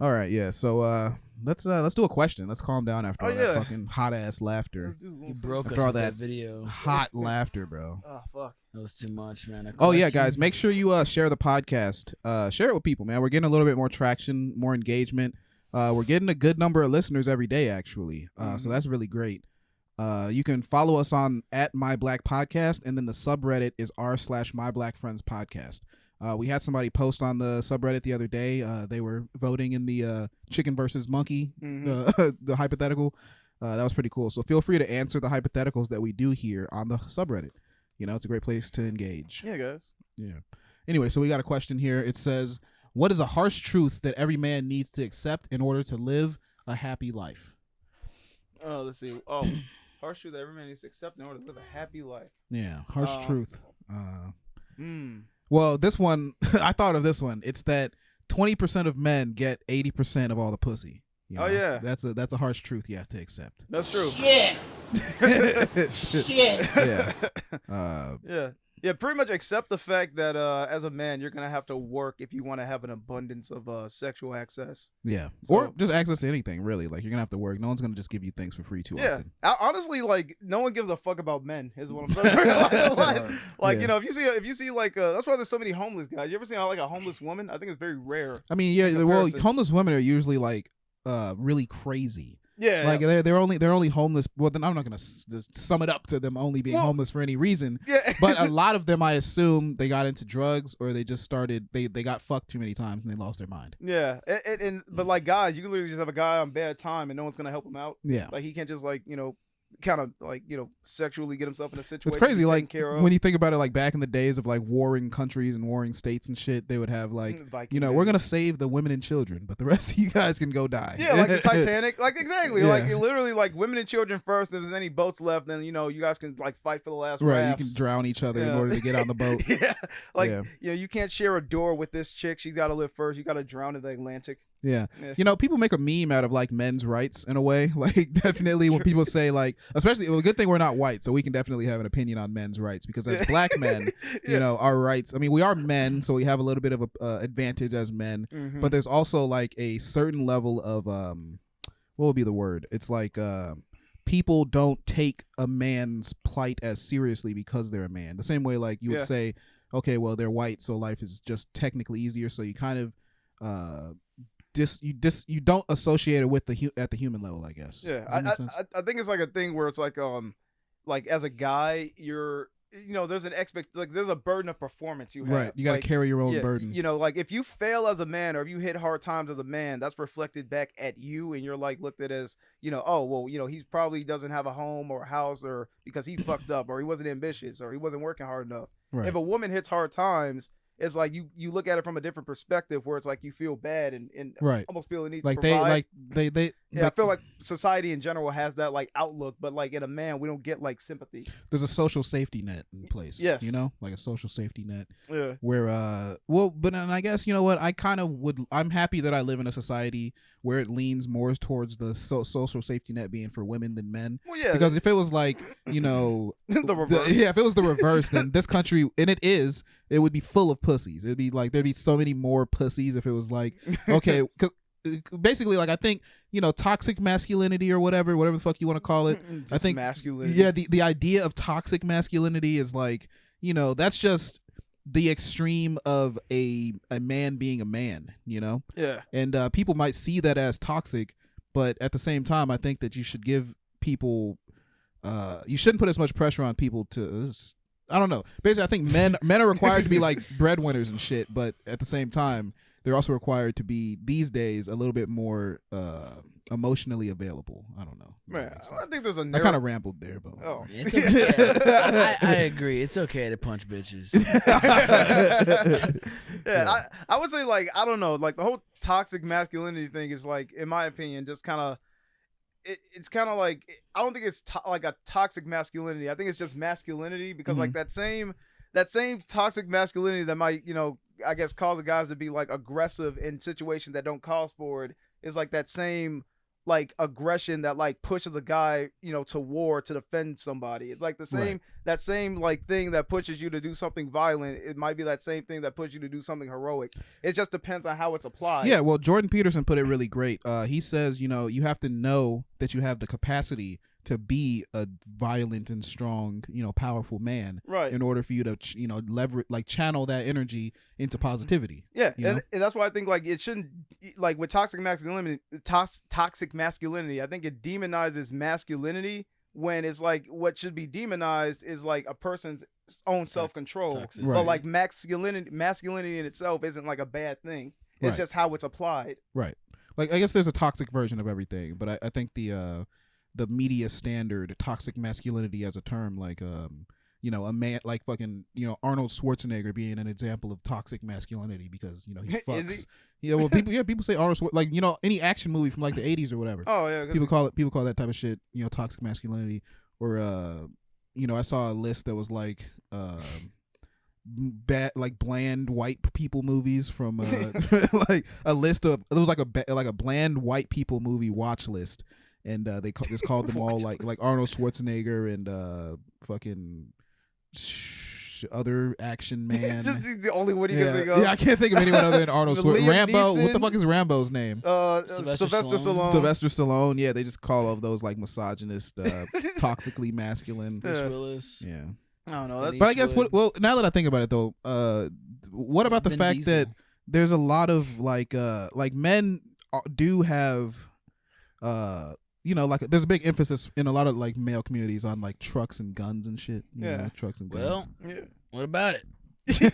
All right. Yeah. So let's do a question. Let's calm down after all that fucking hot ass laughter. You broke after us all with that video. Hot laughter, bro. Oh fuck. That was too much, man. Oh yeah, guys, make sure you share the podcast. Share it with people, man. We're getting a little bit more traction, more engagement. We're getting a good number of listeners every day, actually. So that's really great. You can follow us on @MyBlackPodcast, and then the subreddit is r/MyBlackFriendsPodcast. We had somebody post on the subreddit the other day. They were voting in the chicken versus monkey, the hypothetical. That was pretty cool. So feel free to answer the hypotheticals that we do here on the subreddit. You know, it's a great place to engage. Yeah, guys. Yeah. Anyway, so we got a question here. It says, what is a harsh truth that every man needs to accept in order to live a happy life? Oh, let's see. Oh, harsh truth that every man needs to accept in order to live a happy life. Yeah, harsh truth. Well, this one, I thought of this one. It's that 20% of men get 80% of all the pussy. You know? Oh yeah, that's a harsh truth you have to accept. That's true. Shit. Shit. Yeah. Yeah. Pretty much accept the fact that as a man, you're gonna have to work if you want to have an abundance of sexual access. Yeah, So- or just access to anything really. Like you're gonna have to work. No one's gonna just give you things for free too often. Honestly, like no one gives a fuck about men. Is what I'm saying. Like Yeah. you know, if you see like that's why there's so many homeless guys. You ever seen like a homeless woman? I think it's very rare. I mean, yeah. in Well, comparison. homeless women are usually like really crazy. Yeah, like they're only homeless. Well, then I'm not gonna just sum it up to them only being homeless for any reason. Yeah, but a lot of them, I assume, they got into drugs or they just started. They got fucked too many times and they lost their mind. Yeah, but like guys, you can literally just have a guy on bad time and no one's gonna help him out. Yeah. like he can't just like kind of like, sexually get himself in a situation. It's crazy, like when you think about it, like back in the days of like warring countries and warring states and shit, they would have like, we're gonna save the women and children, but the rest of you guys can go die. Yeah, like the Titanic, like exactly, like literally, like women and children first. If there's any boats left, then you guys can like fight for the last rafts. You can drown each other in order to get on the boat. You can't share a door with this chick. She's got to live first. You got to drown in the Atlantic. Yeah. People make a meme out of like men's rights in a way. Like definitely when people say like, especially, well, good thing we're not white, so we can definitely have an opinion on men's rights, because as black men, our rights, I mean, we are men, so we have a little bit of a advantage as men, but there's also like a certain level of, what would be the word? It's like, people don't take a man's plight as seriously because they're a man. The same way like you would say, okay, well, they're white, so life is just technically easier, so you kind of, you don't associate it with at the human level, I guess. Yeah, I think it's like a thing where it's like as a guy, you're there's an there's a burden of performance you have. Right, you got to carry your own burden. Like if you fail as a man, or if you hit hard times as a man, that's reflected back at you, and you're like looked at as oh well, he's probably doesn't have a home or a house, or because he fucked up, or he wasn't ambitious, or he wasn't working hard enough. Right. If a woman hits hard times, it's like you look at it from a different perspective, where it's like you feel bad and almost feel the need to provide. I feel like society in general has that like outlook, but like in a man, we don't get like sympathy. There's a social safety net in place. Yes. Like a social safety net. Yeah. Where but then I guess what, I'm happy that I live in a society where it leans more towards the social safety net being for women than men. Well, yeah. Because if it was like the reverse. If it was the reverse, then this country, and it would be full of pussies. It'd be like there'd be so many more pussies if it was like, okay, cause basically, like I think toxic masculinity or whatever the fuck you want to call it. I think masculinity. Yeah, the idea of toxic masculinity is like that's just the extreme of a man being a man. Yeah. And people might see that as toxic, but at the same time, I think that you should give people. You shouldn't put as much pressure on people to. I don't know. Basically, I think men are required to be like breadwinners and shit, but at the same time, they're also required to be these days a little bit more emotionally available. I don't know. Man, I think there's a. I kind of rambled there, but it's okay. I agree. It's okay to punch bitches. I would say like I don't know, like the whole toxic masculinity thing is like, in my opinion, just kind of. It's kind of like, I don't think it's like a toxic masculinity. I think it's just masculinity, because like that same toxic masculinity that might, I guess cause the guys to be like aggressive in situations that don't cause for it is like that same like aggression that like pushes a guy, to war to defend somebody. It's like the same, that same like thing that pushes you to do something violent. It might be that same thing that pushes you to do something heroic. It just depends on how it's applied. Yeah, well, Jordan Peterson put it really great. He says, you have to know that you have the capacity to be a violent and strong, powerful man, right? In order for you to, leverage, like channel that energy into positivity. Yeah, and that's why I think like it shouldn't, like with toxic masculinity, I think it demonizes masculinity, when it's like what should be demonized is like a person's own self-control. So like masculinity in itself isn't like a bad thing. It's just how it's applied. Right. Like I guess there's a toxic version of everything, but I think the media standard toxic masculinity as a term, like a man like fucking Arnold Schwarzenegger being an example of toxic masculinity, because he fucks. Is he? Well, people say Arnold like any action movie from like the 80s or whatever. Oh yeah, people call that type of shit toxic masculinity. Or I saw a list that was like bland white people movies from like a list of, it was like a bland white people movie watch list. And they just called them all like Arnold Schwarzenegger and fucking other action man. Just the only one you can think of. Yeah, I can't think of anyone other than Arnold Schwarzenegger. Rambo. What the fuck is Rambo's name? Sylvester Stallone. Sylvester Stallone. Yeah, they just call all of those like misogynist, toxically masculine. Bruce Willis. Yeah. I don't know. But I guess now that I think about it though, what about the fact that there's a lot of like men do have like there's a big emphasis in a lot of like male communities on like trucks and guns and shit. Trucks and guns. Well, what about it? Yeah.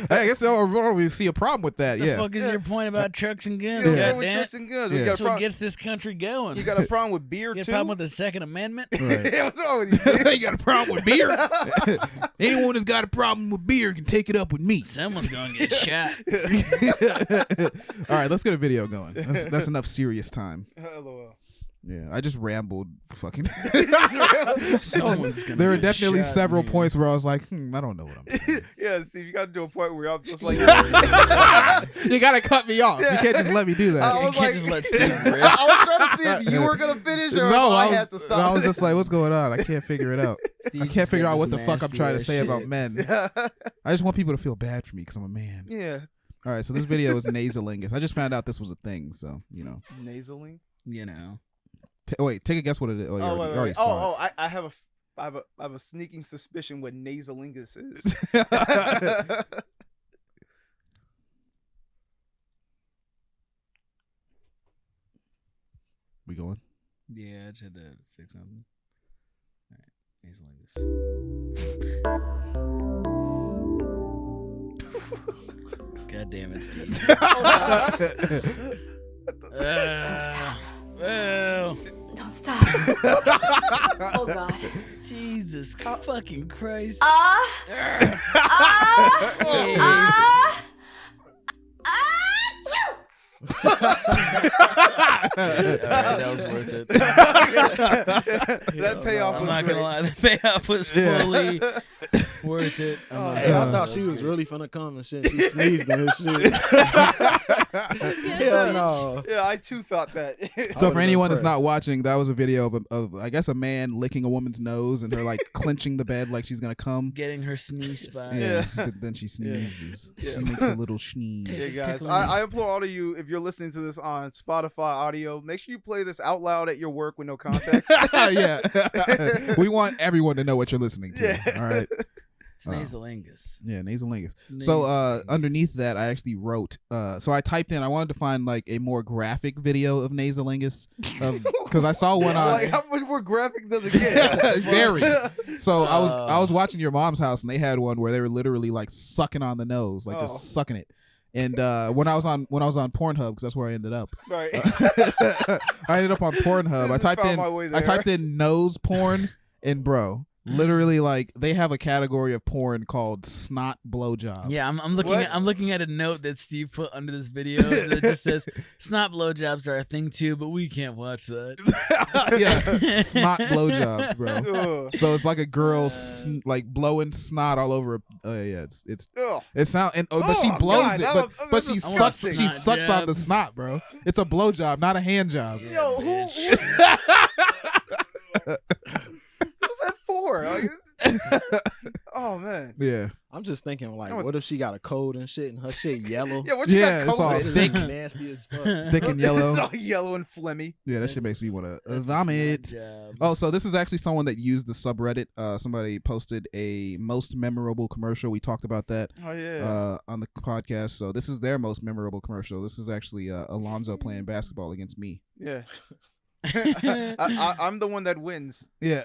I guess we see a problem with that. The Yeah. fuck is your point about trucks and guns? Yeah, Goddamn. with trucks and guns. Yeah. That's what gets this country going. You got a problem with beer You got too? a problem with the Second Amendment? Right. Yeah, what's wrong with you? You got a problem with beer? Anyone who's got a problem with beer can take it up with me. Someone's gonna get shot. All right, let's get a video going. That's enough serious time. LOL. Yeah, I just rambled. Fucking. Someone's gonna There were get definitely shot, several man. points where I was like, I don't know what I'm saying. Yeah, Steve, you got to do a point where I'm just like, You gotta cut me off. You can't just let me do that. I was like, just let Steve rip. I was trying to see if you were gonna finish or No, if I I had to was, stop. I was just like, what's going on? I can't figure it out. I can't figure out what the fuck I'm trying to say about men. I just want people to feel bad for me because I'm a man. Yeah. All right, so this video is Nasal Angus. I just found out this was a thing, so Nasaling. You know. Wait, take a guess what it is. Oh, you already saw it. I have a sneaking suspicion what Nasal Angus is. We going? Yeah, I just had to fix something. All right, Nasal Angus. God damn it, Steve. Well. Don't stop. Oh God. Jesus fucking Christ. That was worth it. That payoff was I'm not great. gonna lie, the payoff was fully worth it. Hey, I thought she was really finna come and shit. She sneezed in his shit. Hell no. Yeah, I too thought that. So for anyone that's not watching, that was a video of I guess a man licking a woman's nose and her like clenching the bed like she's gonna come. Getting her sneeze spot. Yeah. Then she sneezes. Yeah. She makes a little sneeze. Yeah, guys, I implore all of you, if you're listening to this on Spotify audio, make sure you play this out loud at your work with no context. Yeah. We want everyone to know what you're listening to. Yeah. All right. It's Nasal Angus. Yeah, Nasal Angus. So underneath that, I actually wrote. So I typed in. I wanted to find like a more graphic video of Nasal Angus, because I saw one on. Like, how much more graphic does it get? Very. So I was watching Your Mom's House, and they had one where they were literally like sucking on the nose, like just sucking it. And when I was on Pornhub, because that's where I ended up. Right. I ended up on Pornhub. I typed in nose porn, and bro. Literally, like they have a category of porn called snot blowjob. Yeah, I'm looking at a note that Steve put under this video that just says snot blowjobs are a thing too, but we can't watch that. Yeah, snot blowjobs, bro. So it's like a girl like blowing snot all over. Yeah, it's sound and but she blows it, but she sucks on the snot, bro. It's a blowjob, not a hand job. Yo, who? What's that for? Like, oh man. Yeah. I'm just thinking, like, what if she got a cold and shit, and her shit yellow? Yeah, what you got? It's all thick, nasty as fuck, thick and yellow. It's all yellow and phlegmy. Yeah, that shit makes me want to vomit. Oh, so this is actually someone that used the subreddit. Somebody posted a most memorable commercial. We talked about that. Oh yeah. On the podcast. So this is their most memorable commercial. This is actually Alonzo playing basketball against me. Yeah. I'm the one that wins. Yeah.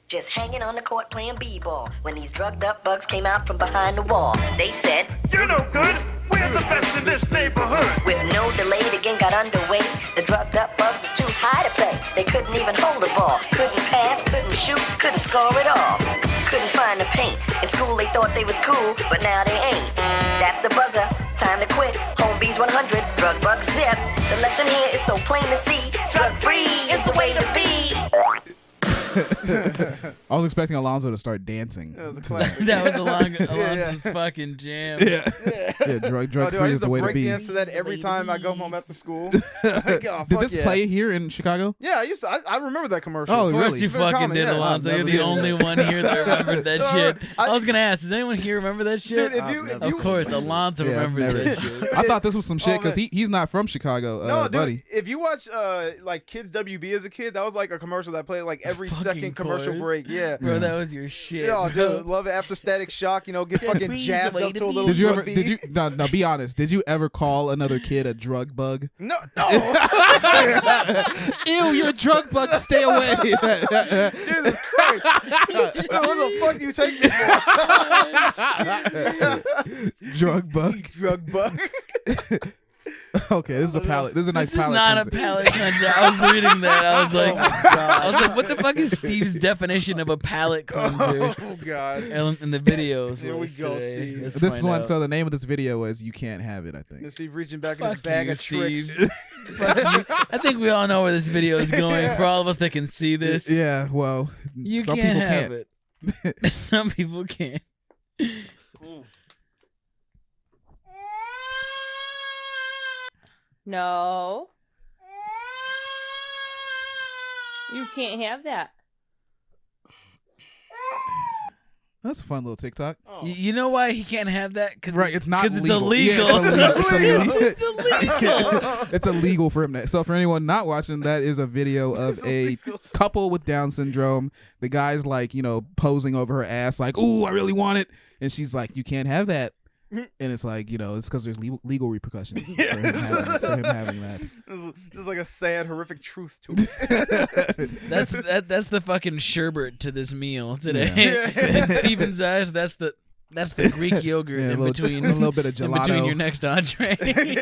Just hanging on the court playing b-ball when these drugged up bugs came out from behind the wall. They said, "You're no good. We're the best in this neighborhood." With no delay, the game got underway. The drugged up bugs were too high to play. They couldn't even hold the ball. Couldn't pass, couldn't shoot, couldn't score at all. Couldn't find the paint. In school they thought they was cool, but now they ain't. That's the buzzer. Time to quit. Home Bees 100. Drug bug zip. The lesson here is so plain to see. Drug free is the way to be. I was expecting Alonzo to start dancing. That was a classic. That was Alonzo's fucking jam. Yeah. Drug free is the way to be. I used to break dance to that every time I go home after school. Did this play here in Chicago? Yeah, I used to. I remember that commercial. Oh, Of course really? you fucking did, Alonzo. You're the only one here that remembered that shit. I was gonna ask, does anyone here remember that shit? Dude, of course, Alonzo remembers that shit. I thought this was some shit because he's not from Chicago. No, dude. Buddy. If you watch like Kids WB as a kid, that was like a commercial that played like every second commercial break. Yeah, bro, that was your shit. Yo, bro. dude, love it. After Static Shock, you know, get fucking bee's jazzed the way up to to a be. little. Did you ever? drug Did you? bee. No. Be honest. Did you ever call another kid a drug bug? No, no. Ew, you're a drug bug. Stay away. Jesus Christ! What the fuck do you take me for? Drug bug. Drug bug. Okay, this is a palate. This is a nice This is palate. not cleanser. a palate cleanser. I was reading that. I was like, what the fuck is Steve's definition of a palate cleanser? Oh God! In the videos. Here we go, Steve. Let's This find one. out. So the name of this video is "You Can't Have It." I think. And Steve reaching back in his Fuck bag you, of tricks. Steve. Fuck you. I think we all know where this video is going. For all of us that can see this, Yeah. Well, you some can't people have can't. it. Some people can't. No. You can't have that. That's a fun little TikTok. You know why he can't have that? Cause Right, it's not because it's legal. illegal. Yeah, it's illegal. It's illegal. It's illegal for him. So for anyone not watching, that is a video of a couple with Down syndrome. The guy's like, posing over her ass, like, "Ooh, I really want it," and she's like, "You can't have that." And it's like, it's because there's legal repercussions for him having that. There's like a sad, horrific truth to it. That's the fucking sherbet to this meal today. Yeah. In Steven's eyes, that's the Greek yogurt in between a little bit of in gelato. between your next entree. You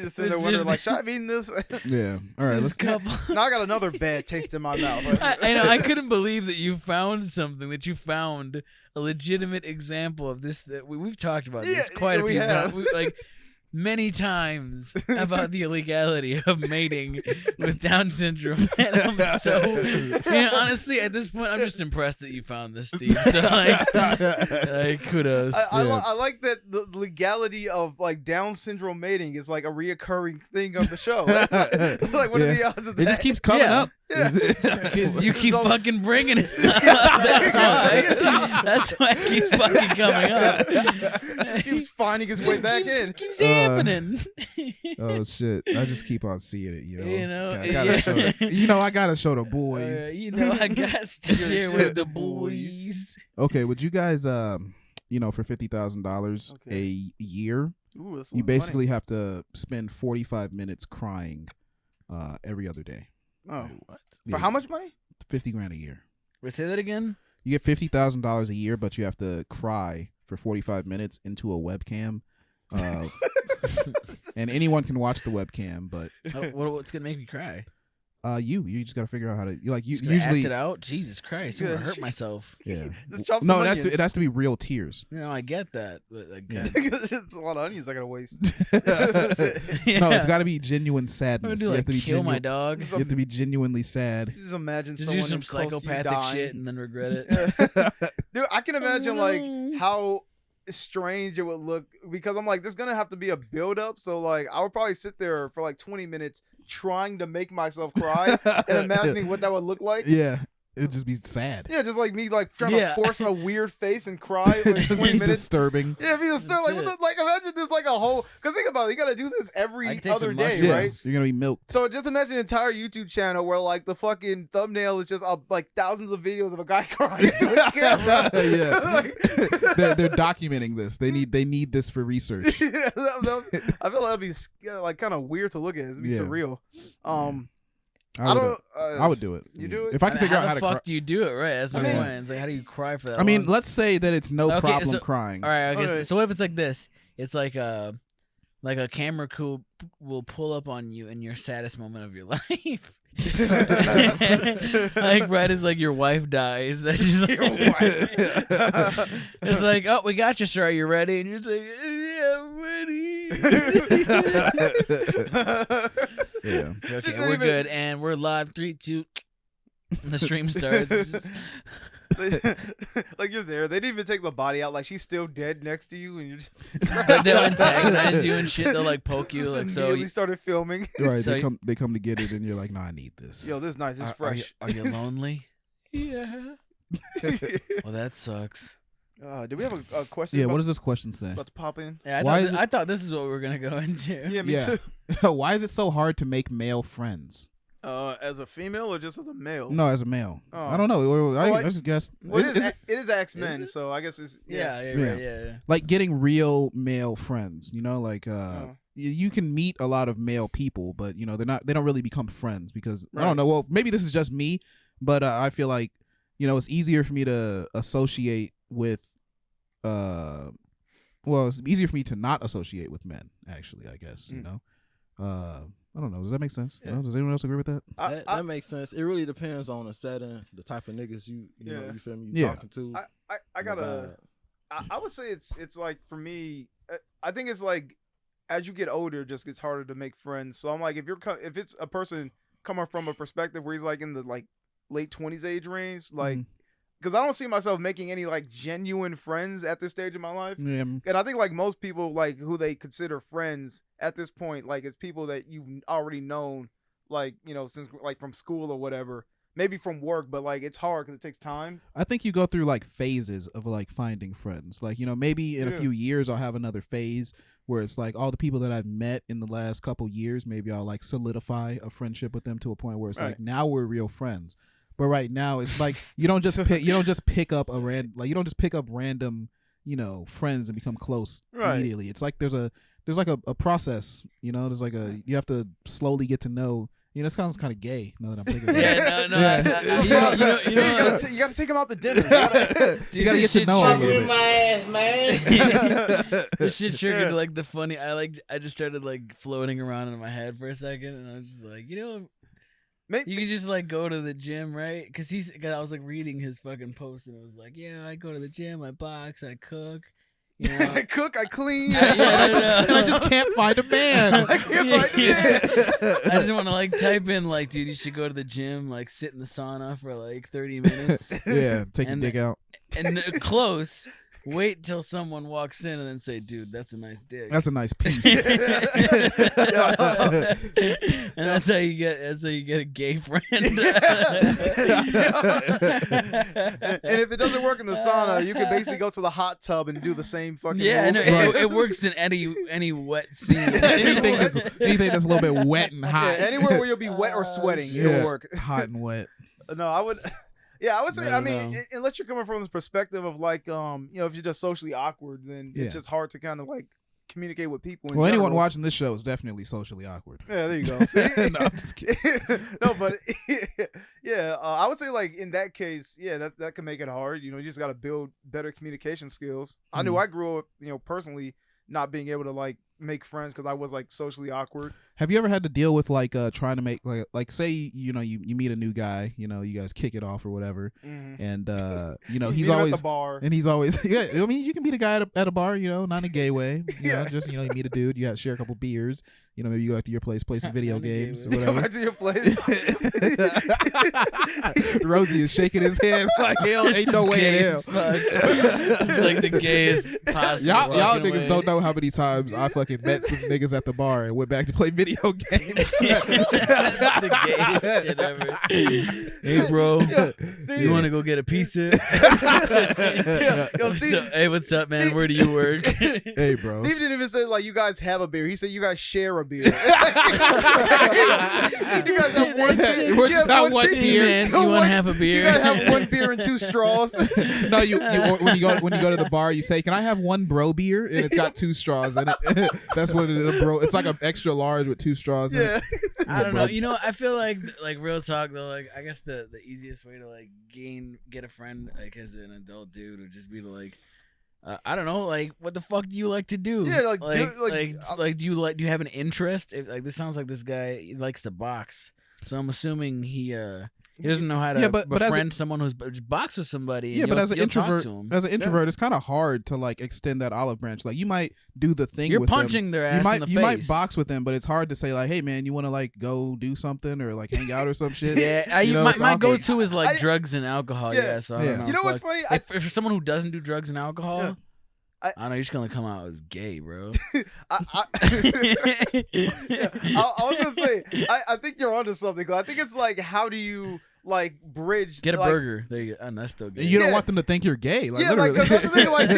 just sitting there wondering, like, should I be eating this? Yeah. All right. This couple. Now I got another bad taste in my mouth. I know. I couldn't believe that you found something. That you found a legitimate example of this. That we've talked about this quite a few times. Like many times about the illegality of mating with Down syndrome. And I'm so, honestly, at this point, I'm just impressed that you found this, Steve. So, like kudos. I like that the legality of like Down syndrome mating is like a reoccurring thing of the show. Like, what are the odds of that? It just keeps coming up. Because you keep fucking bringing it up. That's why it keeps fucking coming up. It keeps finding its way back in. Keeps happening. Oh shit! I just keep on seeing it. I Yeah. gotta show the boys. I got to share with the boys. Okay, would you guys, for $50,000 a year, Ooh, that's a lot you of basically have to spend 45 minutes crying every other day. Oh, what? For how much money? $50,000 a year. Wait, say that again. You get $50,000 a year, but you have to cry for 45 minutes into a webcam. And anyone can watch the webcam, but What's gonna make me cry? you just gotta figure out how to you Just gonna usually act it out. Jesus Christ, I'm gonna hurt myself. Yeah. Just chop No, some it has to be real tears. No, I get that, but like, It's just a lot of onions I gotta waste. No, it's got to be genuine sadness. do, You like, have to be kill my dog? You have to be genuinely sad. Just imagine Just someone do some close to you psychopathic dying. shit and then regret it. Dude, I can imagine like how strange it would look, because I'm like, there's gonna have to be a build up. So like, I would probably sit there for like 20 minutes trying to make myself cry and imagining what that would look like. Yeah. It'd just be sad. Yeah, just like me, like trying to force a weird face and cry for like 20 It'd be minutes. disturbing. Yeah, it'd be disturbing. Like, what the, like, imagine there's like a whole. Because think about it, you gotta do this every other day, Yeah, right? You're gonna be milked. So just imagine an entire YouTube channel where like the fucking thumbnail is just like thousands of videos of a guy crying into his camera. Yeah, they're documenting this. They need this for research. Yeah, I feel like that'd be like kind of weird to look at. It'd be surreal. I would do it. You do it if I can figure out how to fuck cry. do you do it right? That's my point. It's like, how do you cry for that? I mean, long? let's say that it's no problem crying. All right, I guess. So what if it's like this? It's like a camera crew will pull up on you in your saddest moment of your life. Like right as like your wife dies. That's just like, it's like, oh, we got you, sir. Are you ready? And you're just like, yeah, I'm ready. Yeah. Okay, we're good, and we're live. 3, 2. And the stream starts. Like you're there. They didn't even take the body out. Like she's still dead next to you, and you're just. They'll antagonize you and shit. They'll like poke you. Like so. We started filming. Right. So they come to get it, and you're like, no, I need this. Yo, this is nice. It's fresh. Are you lonely? Yeah. Well, that sucks. Do we have a question? Yeah. What does this question say? About to pop in. Yeah, I thought this is what we were gonna go into. Yeah, me too. Why is it so hard to make male friends? As a female or just as a male? No, as a male. Oh. I don't know. I just guess. Well, it is X-Men, so I guess it's Yeah. Like getting real male friends, like you can meet a lot of male people, but they don't really become friends because I don't know. Well, maybe this is just me, but I feel like it's easier for me to associate with it's easier for me to not associate with men, actually, I guess. I don't know. Does that make sense? Yeah. No? Does anyone else agree with that? That makes sense. It really depends on the setting, the type of niggas you feel me, you talking to. I would say it's like, for me, I think it's like as you get older, it just gets harder to make friends. So I'm like, if it's a person coming from a perspective where he's like in the like late 20s age range, like, because I don't see myself making any like genuine friends at this stage of my life. Yeah. And I think like most people, like who they consider friends at this point, like it's people that you've already known, like, since like from school or whatever, maybe from work, but like it's hard because it takes time. I think you go through like phases of like finding friends. Like, maybe in a few years I'll have another phase where it's like all the people that I've met in the last couple years, maybe I'll like solidify a friendship with them to a point where it's like now we're real friends. But right now it's like you don't just pick up random friends and become close immediately. It's like there's a process, there's like you have to slowly get to know. It sounds kind of gay now that I'm thinking about it. You gotta take him out to dinner. You gotta get to know him a little bit. My ass, man. This shit triggered like the funny. I just started like floating around in my head for a second, and I was just like, you can just like go to the gym, right? Because I was like reading his fucking post, and it was like, yeah, I go to the gym, I box, I cook. I cook, I clean. I just can't find a man. I can't find a man. I just want to like type in like, dude, you should go to the gym, like sit in the sauna for like 30 minutes. Yeah, take your dick out. And close. Wait till someone walks in and then say, dude, that's a nice dick. That's a nice piece. And that's how you get a gay friend. And if it doesn't work in the sauna, you can basically go to the hot tub and do the same fucking move. It works in any wet scene. anything that's a little bit wet and hot. Yeah, anywhere where you'll be wet or sweating, it'll work. Hot and wet. No, I would. Yeah, I would say. I mean, unless you're coming from this perspective of like, if you're just socially awkward, then it's just hard to kind of like communicate with people. Well, anyone watching this show is definitely socially awkward. Yeah, there you go. See? No, I'm just kidding. No, but I would say like in that case, that can make it hard. You just got to build better communication skills. I knew I grew up, personally not being able to like make friends because I was like socially awkward. Have you ever had to deal with like trying to make like say you meet a new guy, you guys kick it off or whatever, and he's always at the bar. And he's always I mean you can meet a guy at a bar, not in a gay way, just you meet a dude, you got to share a couple beers, maybe you go out to your place, play some video games or whatever. Go back to your place. Rosie is shaking his head like hell ain't no way in hell. It's like the gayest possible. Y'all niggas don't know how many times I fucking met some niggas at the bar and went back to play video games. The gayest shit ever. Hey bro, you want to go get a pizza? Hey, what's up, man? Where do you work? Hey bro. Steve didn't even say like you guys have a beer. He said you guys share a beer. You guys have one beer. One beer. Man, you want to have a beer? You gotta have one beer and 2 straws. No, you when you go to the bar, you say, "Can I have one bro beer?" And it's got 2 straws in it. That's what it is, bro. It's like an extra large with 2 straws in it. I don't know. I feel like real talk though. Like I guess the easiest way to like get a friend like as an adult dude would just be to like. I don't know, like, what the fuck do you like to do? Yeah, do you have an interest? This sounds like this guy he likes to box, so I'm assuming he doesn't know how to befriend someone who's boxed with somebody. Yeah, but as an introvert, it's kind of hard to like extend that olive branch. Like you might do the thing. You're with punching them. their ass in the face. You might box with them, but it's hard to say like, "Hey man, you want to like go do something or like hang out or some shit." Yeah, my go-to is like drugs and alcohol. Yeah, so I don't know. You know what's funny? For someone who doesn't do drugs and alcohol. I don't know, you're just gonna come out as gay, bro. I was gonna say, I think you're onto something. Cause I think it's like, how do you like bridge. Get a like, burger. There you go. And that's still gay. You don't want them to think you're gay. Like, yeah, literally. like, 'cause that's the thing, like,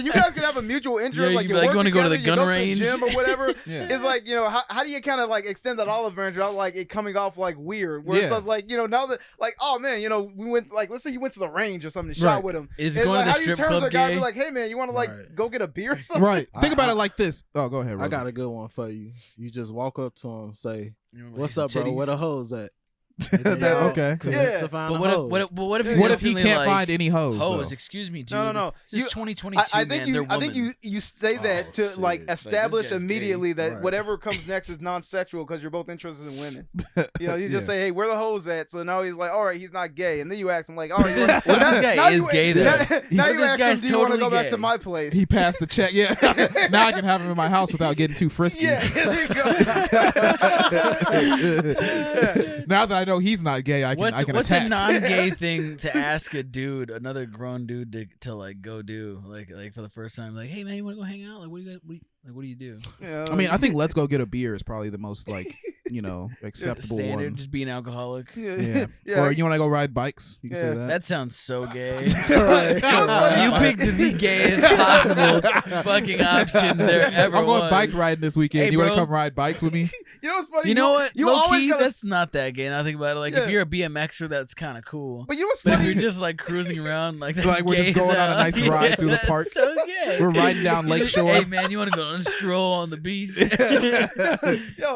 you guys can have a mutual interest, Yeah, like you you be like, work you wanna go to together, the gun you go range? to the gym or whatever. Yeah. It's like, you know, how do you kind of like extend that olive branch without like it coming off like weird? Where it's Yeah. just like, you know, now that like, oh man, you know, we went like, let's say you went to the range or something, and shot Right. with him. Is And going like, to how the do you strip turn to club a guy and gay? be like, hey man, you want to like go get a beer or something? Right. Think about it like this. Oh, go ahead, I Rosa. got a good one for you. You just walk up to him, say, You wanna "What's see up, some bro? titties? Where the hoes at?" Okay. Yeah. But what if he's What if he instantly can't like, find any hoes? Hoes, though? excuse me, dude. No. This is 2022, I think man. you. They're I think women. you say that to shit. like Like, establish this guy's immediately gay. that Right. whatever comes next is non-sexual because you're both interested in women. You know, you just Yeah. say, "Hey, where the hoes at?" So now he's like, "All right, he's not gay," and then you ask him like, "All right, What if this guy is gay, though? Now What if you this ask guy's him, "Do you want to totally go back gay? to my place?" He passed the check. Yeah. Now I can have him in my house without getting too frisky. Yeah, there you go. Now that I know he's not gay, I can What's attack. a non-gay thing to ask a dude, another grown dude, to like go do, like for the first time, like, hey man, you want to go hang out? Like, what do you do? Yeah, I mean, I think let's go get a beer is probably the most like, you know, acceptable Standard, one. just be an alcoholic. Yeah. Yeah. Or you want to go ride bikes? You can say that. That sounds so gay. funny. You picked the gayest possible fucking option there ever I'm going was. bike riding this weekend. Hey, you want to bro. come ride bikes with me? You know what's funny? You know what? You Low always key, gotta. that's not that gay. Now I think about it. Like, Yeah. if you're a BMXer, that's kind of cool. But you know what's But if funny? you're just like cruising around, like that's Like, we're just gay as going on a hell. nice ride through the That's park. So gay. We're riding down Lakeshore. Hey man, you want to go on a stroll on the beach? Yo,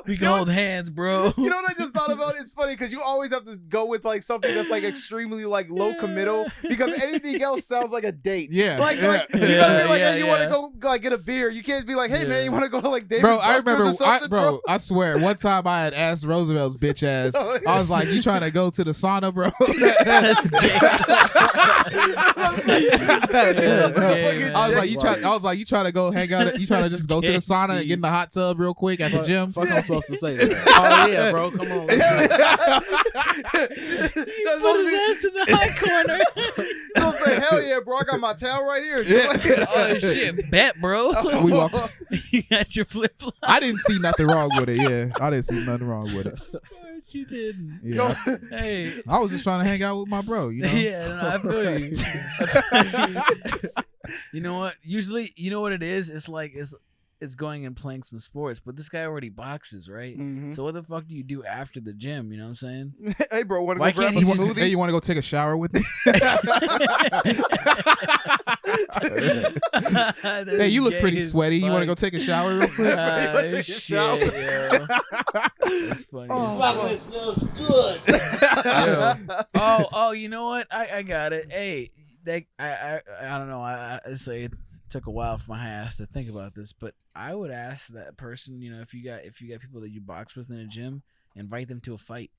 We you can know hold hands, bro. You know what I just thought about? It's funny because you always have to go with like something that's like extremely like low committal because anything else sounds like a date. Yeah. Like you gotta be like, hey, you want to go like get a beer? You can't be like, hey man, you want to go to like David Bro, I Buster's remember, or something, bro? I swear, one time I had asked Roosevelt's bitch ass, I was like, you trying to go to the sauna, bro? That's gay. I was like, you trying to go hang out? You trying to just go to the sauna and get in the hot tub real quick at the gym? Fuck, I'm supposed to say that. Oh yeah, bro, come on. Put his ass in the hot corner. He'll say, hell yeah, bro, I got my towel right here. Oh shit, bet, bro. We walk. You got your flip flops. I didn't see nothing wrong with it. Yeah, I didn't see nothing wrong with it. Of course you didn't. Yeah, Hey. I was just trying to hang out with my bro. You know. Yeah, no, I feel you. You know what? Usually, you know what it is? It's like it's going and playing some sports, but this guy already boxes, right? Mhm. So what the fuck do you do after the gym? You know what I'm saying? Hey bro, want to Why go grab a can't he smoothie? Hey, you want to go take a shower with me? Hey, you look pretty sweaty. You want to go take a shower real quick? Shit, yo. That's funny. Oh, feels good. Yo. Oh, you know what? I got it. Hey, I don't know. I say it took a while for my ass to think about this, but I would ask that person, you know, if you got people that you box with in a gym, invite them to a fight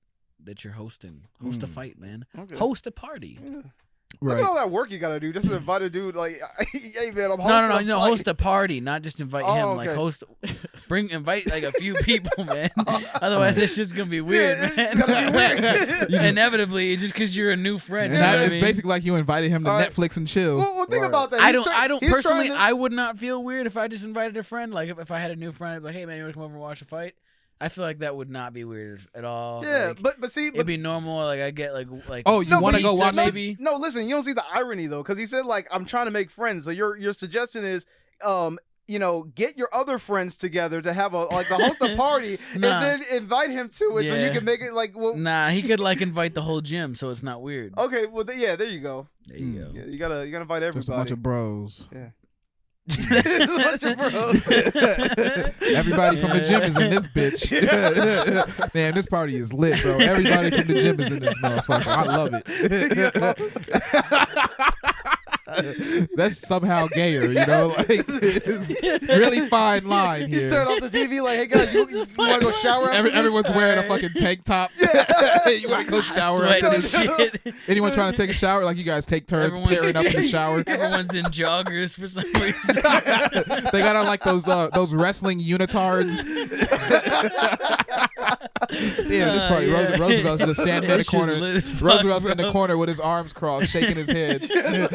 that you're hosting. Host a fight, man. Okay. Host a party. Yeah. Right. Look at all that work you gotta do just to invite a dude like, hey man, I'm No, hosting a fight. host a party, not just invite him. Oh, Like okay. invite like a few people, man. Otherwise, this shit's gonna be weird, it's man. gonna be weird. Inevitably, just because you're a new friend. And You know that what I is mean? basically like you invited him to All right. Netflix and chill. Well, think about that. I He's don't he's personally. trying to- I would not feel weird if I just invited a friend. Like if I had a new friend, I'd be like, hey man, you want to come over and watch a fight? I feel like that would not be weird at all. Yeah, Like, but see, it'd be normal. Like I get like. Oh, you want to go pizza, watch maybe? No, listen, you don't see the irony though, because he said like I'm trying to make friends. So your suggestion is, you know, get your other friends together to have a host a party Nah. and then invite him to it so you Yeah. can make it like well. Nah, he could like invite the whole gym, so it's not weird. Okay, well yeah, there you go. There you go. Yeah, you gotta invite everybody. Just a bunch of bros. Yeah. A bunch of bros. Everybody from the gym is in this bitch. Man, this party is lit, bro. Everybody from the gym is in this motherfucker. I love it. That's somehow gayer, you know? Like, it's really fine line You here. turn off the TV like, hey guys, you want to go shower? After this? Everyone's wearing a fucking tank top. You want to go shower after this shit? Anyone trying to take a shower? Like you guys take turns pairing up in the shower. Everyone's in joggers for some reason. They got on like those wrestling unitards. Yeah, this party. Yeah. Roosevelt's just standing in the That shit's corner. lit as fuck, Roosevelt's in the bro. corner with his arms crossed, shaking his head. Nah,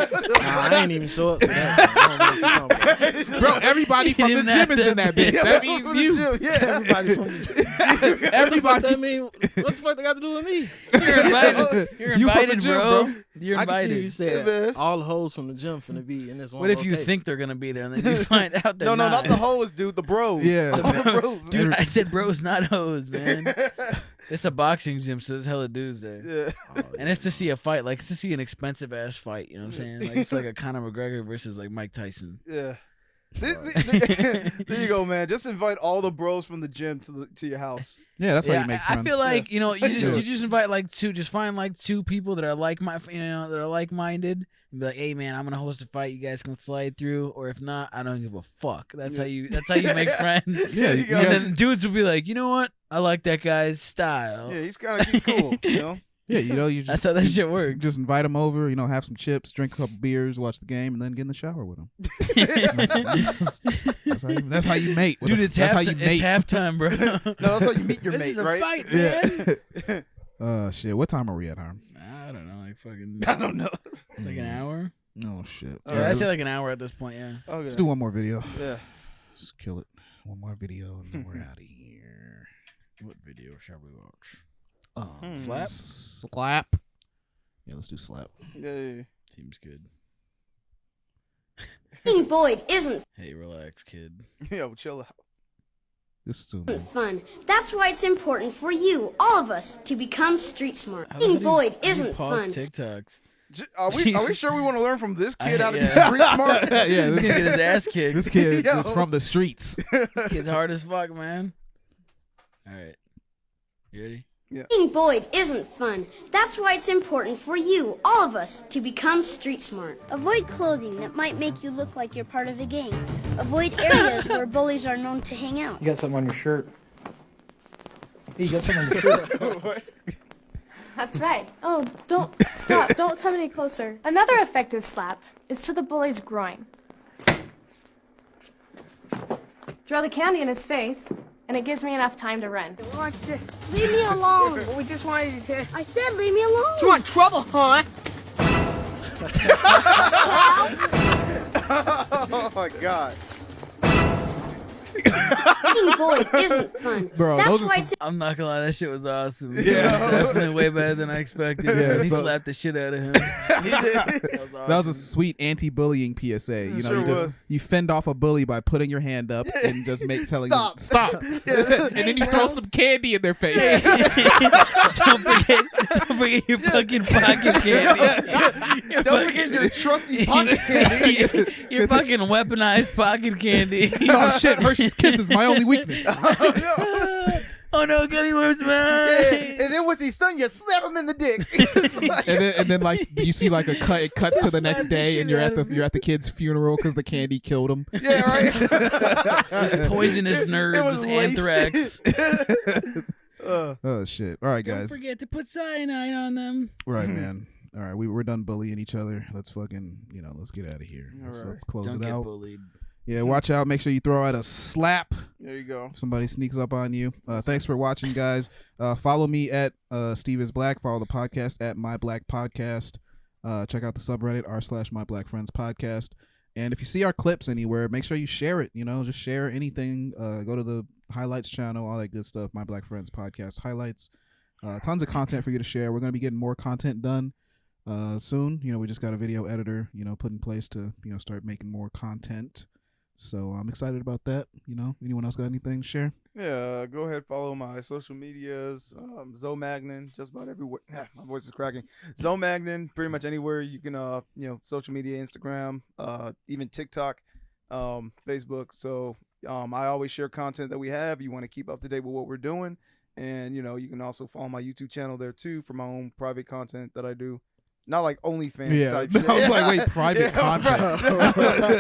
I ain't even show up for that. I don't know what you're talking about. Bro, everybody from the gym is in that bitch. Yeah, That from means the you. gym, yeah. Everybody from the Everybody. I mean, what the fuck they got to do with me? You're invited. You're You from the invited, gym, bro. bro. You're I can see invited. if you said all the hoes from the gym finna be in this one. What if you location. think they're gonna be there and then you find out they're No, not? not the hoes, dude. The bros. Yeah. All the bros. Dude, I said bros, not hoes, man. It's a boxing gym, so there's hella dudes there. Yeah. And it's to see a fight, like it's to see an expensive ass fight. You know what I'm saying? Like it's like a Conor McGregor versus like Mike Tyson. Yeah. There you go, man. Just invite all the bros from the gym to your house. Yeah, that's how you make friends. I feel like you just invite like two. Just find like two people that are like-minded, and be like, hey man, I'm gonna host a fight. You guys can slide through, or if not, I don't give a fuck. That's how you make friends. Yeah, and then dudes will be like, you know what? I like that guy's style. Yeah, he's cool. You know. Yeah, you just, that's how that shit works. Just invite them over, have some chips, drink a couple beers, watch the game, and then get in the shower with them. That's how you mate. Dude, it's halftime, bro. No, that's how you meet your mate, right? Fight, man. Shit. What time are we at, Harm? I don't know, like fucking. I don't know. Like an hour. Oh shit. Yeah, I say like an hour at this point. Yeah. Okay. Let's do one more video. Yeah. Let's kill it. One more video, and then we're out of here. What video shall we watch? Slap. Yeah, let's do slap. Yeah. Seems good. Being bullied isn't Hey, relax, kid. Yo, chill out. This is fun. That's why it's important for you, all of us, to become street smart. Being bullied isn't fun. TikToks. Are we sure we want to learn from this kid how to be Yeah. street smart? Yeah, He's gonna get his ass kicked. This kid Yo. is from the streets. This kid's hard as fuck, man. All right. You ready? Yeah. Being bullied isn't fun. That's why it's important for you, all of us, to become street smart. Avoid clothing that might make you look like you're part of a gang. Avoid areas where bullies are known to hang out. You got something on your shirt. Hey, you got something on your shirt. That's right. Oh, don't stop. Don't come any closer. Another effective slap is to the bully's groin. Throw the candy in his face, and it gives me enough time to run. Leave me alone. We just wanted to... I said leave me alone. You want trouble, huh? Oh my god. Being bullied isn't fun. Bro, That's those are why some- it's I'm not gonna lie, that shit was awesome. Yeah. Definitely way better than I expected. Yeah, He so- slapped the shit out of him. He did. That was awesome. That was a sweet anti-bullying PSA. You know, Sure you just was. you fend off a bully by putting your hand up and just telling Stop. you stop, and then you throw some candy in their face. Don't forget your fucking pocket candy. Don't forget your trusty pocket candy. Your fucking weaponized pocket candy. Oh shit, Hershey's Kisses, my only weakness. Oh no, gummy worms, Yeah, man. and then once he's done, you slap him in the dick. And then like you see like a cut, it cuts to the next Slap the day, shit and you're out at the of me. you're at the kid's funeral because the candy killed him. Yeah, right. Those poisonous nerds, was this anthrax. Oh shit! All right, Don't guys. forget to put cyanide on them. Right, man. All right, we're done bullying each other. Let's fucking let's get out of here. Let's close Don't it get out. bullied. Yeah, watch out. Make sure you throw out a slap. There you go. If somebody sneaks up on you. Thanks for watching, guys. Follow me at Steve is Black. Follow the podcast at MyBlackPodcast. Check out the subreddit r/MyBlackFriendsPodcast. And if you see our clips anywhere, make sure you share it. Just share anything. Go to the highlights channel, all that good stuff. My Black Friends Podcast highlights. Tons of content for you to share. We're going to be getting more content done soon. We just got a video editor, put in place to, start making more content. So I'm excited about that. Anyone else got anything to share? Yeah, go ahead, follow my social medias. Zomagnon, just about everywhere. My voice is cracking. Zomagnon, pretty much anywhere you can, social media, Instagram, even TikTok, Facebook. So I always share content that we have. You want to keep up to date with what we're doing. And, you can also follow my YouTube channel there, too, for my own private content that I do. Not like OnlyFans type shit. I was like, wait, private content.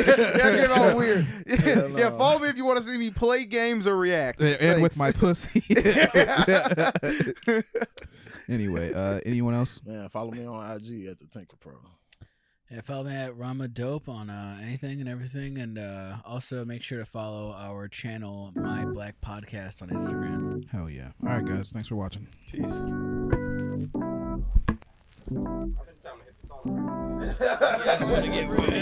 Yeah, get all weird. Yeah, follow me if you want to see me play games or react. And with my pussy. Anyway, anyone else? Man, follow me on IG at the Tinker Pro. Yeah, follow me at Rama Dope on anything and everything, and also make sure to follow our channel, My Black Podcast, on Instagram. Hell yeah! All right, guys, thanks for watching. Peace. It's time to hit the song. You guys want to get rid